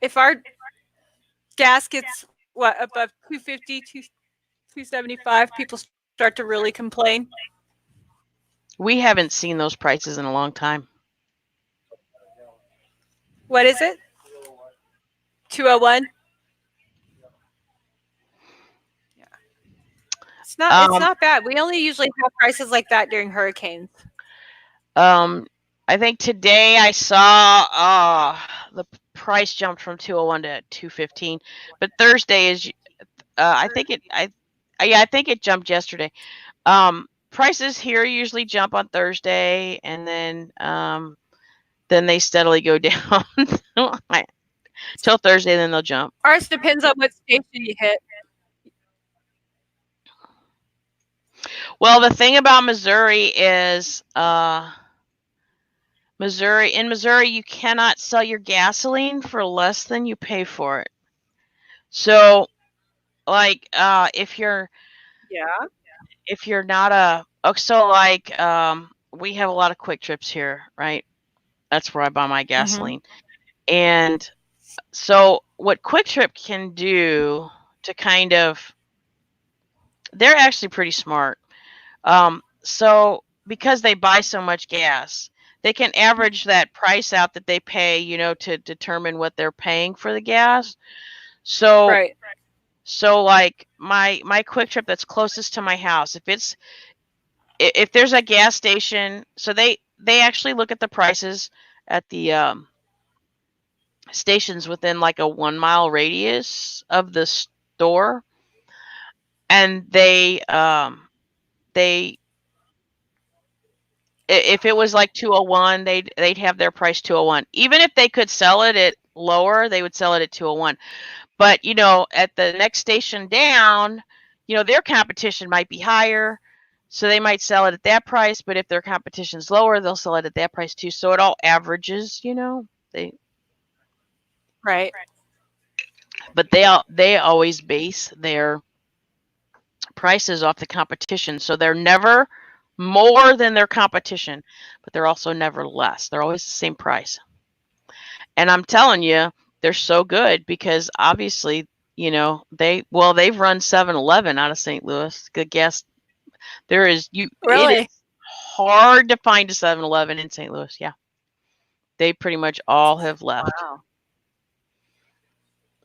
If our gas gets above $2.50, $2.75, people start to really complain. We haven't seen those prices in a long time. What is it? 201? Yeah. It's not bad. We only usually have prices like that during hurricanes. I think today I saw the price jumped from 201 to 215, but Thursday is I think it jumped yesterday. Prices here usually jump on Thursday and then they steadily go down till Thursday, then they'll jump. Ours depends on what station you hit. Well, the thing about Missouri is in Missouri, you cannot sell your gasoline for less than you pay for it. So, like, if you're not we have a lot of Quick Trips here, right? That's where I buy my gasoline. Mm-hmm. And so what Quick Trip can do to kind of, they're actually pretty smart. So because they buy so much gas, they can average that price out that they pay, to determine what they're paying for the gas. So, right. So like my Quick Trip that's closest to my house, if there's a gas station, so they actually look at the prices at the stations within like a 1 mile radius of the store. and if it was like 201, they'd have their price 201. Even if they could sell it at lower, they would sell it at 201. But you know, at the next station down, you know, their competition might be higher, so they might sell it at that price. But if their competition's lower, they'll sell it at that price too. So it all averages, you know. Right. But they always base their prices off the competition, so they're never more than their competition, but they're also never less. They're always the same price. And I'm telling you, they're so good because obviously, you know, they've run 7-Eleven out of St. Louis. Good guess. It is hard to find a 7-Eleven in St. Louis. Yeah. They pretty much all have left. Wow.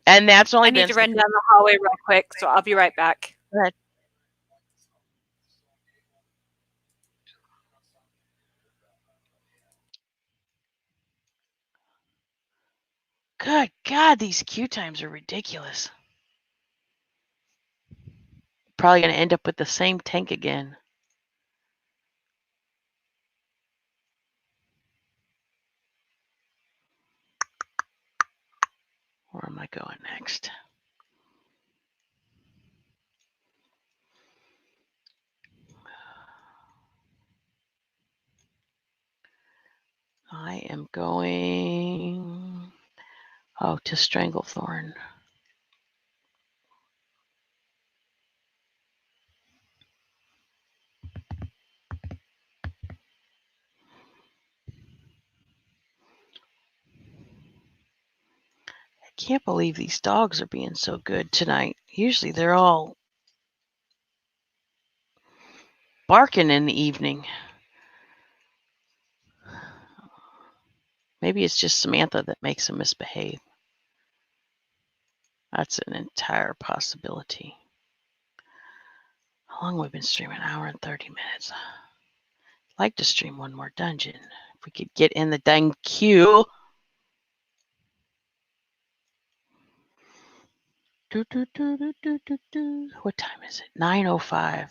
And that's only I need to run down the hallway real quick, so I'll be right back. Go ahead. Good God, these queue times are ridiculous. Probably going to end up with the same tank again. Where am I going next? I am going to Stranglethorn. I can't believe these dogs are being so good tonight. Usually they're all barking in the evening. Maybe it's just Samantha that makes them misbehave. That's an entire possibility. How long have we been streaming? An hour and 30 minutes. I'd like to stream one more dungeon. If we could get in the dang queue. What time is it? 9:05.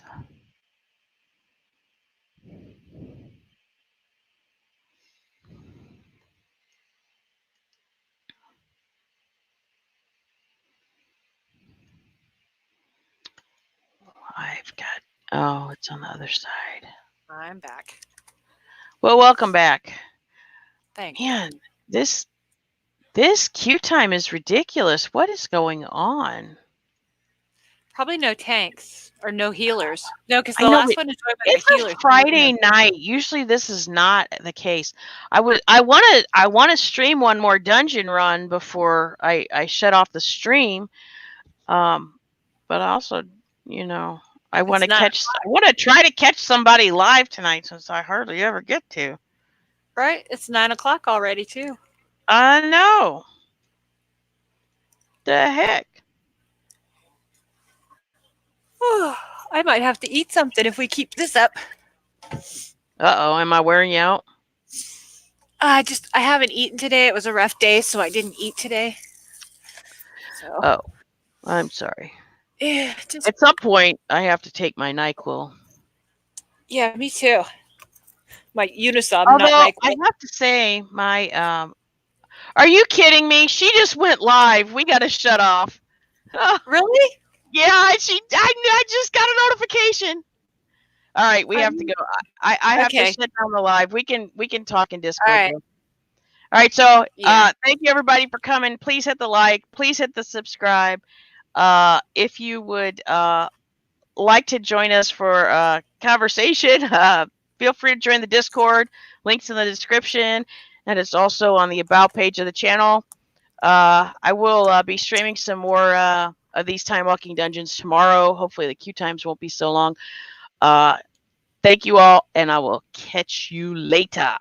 I've got, it's on the other side. I'm back. Well, welcome back. Thanks. Man, this queue time is ridiculous. What is going on? Probably no tanks or no healers. No, because the last one is joined by the healers. It's a Friday night. Usually this is not the case. I want to stream one more dungeon run before I shut off the stream. But also, you know, I want to try to catch somebody live tonight since I hardly ever get to. Right? It's 9 o'clock already too. I know. The heck. I might have to eat something if we keep this up. Uh-oh, am I wearing you out? I haven't eaten today. It was a rough day, so I didn't eat today. So. Oh, I'm sorry. Yeah, at some point, I have to take my NyQuil. Yeah, me too. My Unisom, Although, not NyQuil. I have to say, my are you kidding me? She just went live. We got to shut off. Really? Yeah, I just got a notification. All right, we have to go. I have to shut down the live. We can talk in Discord. All right. All right, so thank you everybody for coming. Please hit the like. Please hit the subscribe. If you would like to join us for a conversation, feel free to join the Discord. Links in the description, and it's also on the About page of the channel. I will be streaming some more of these Timewalking dungeons tomorrow. Hopefully the queue times won't be so long. Thank you all, and I will catch you later.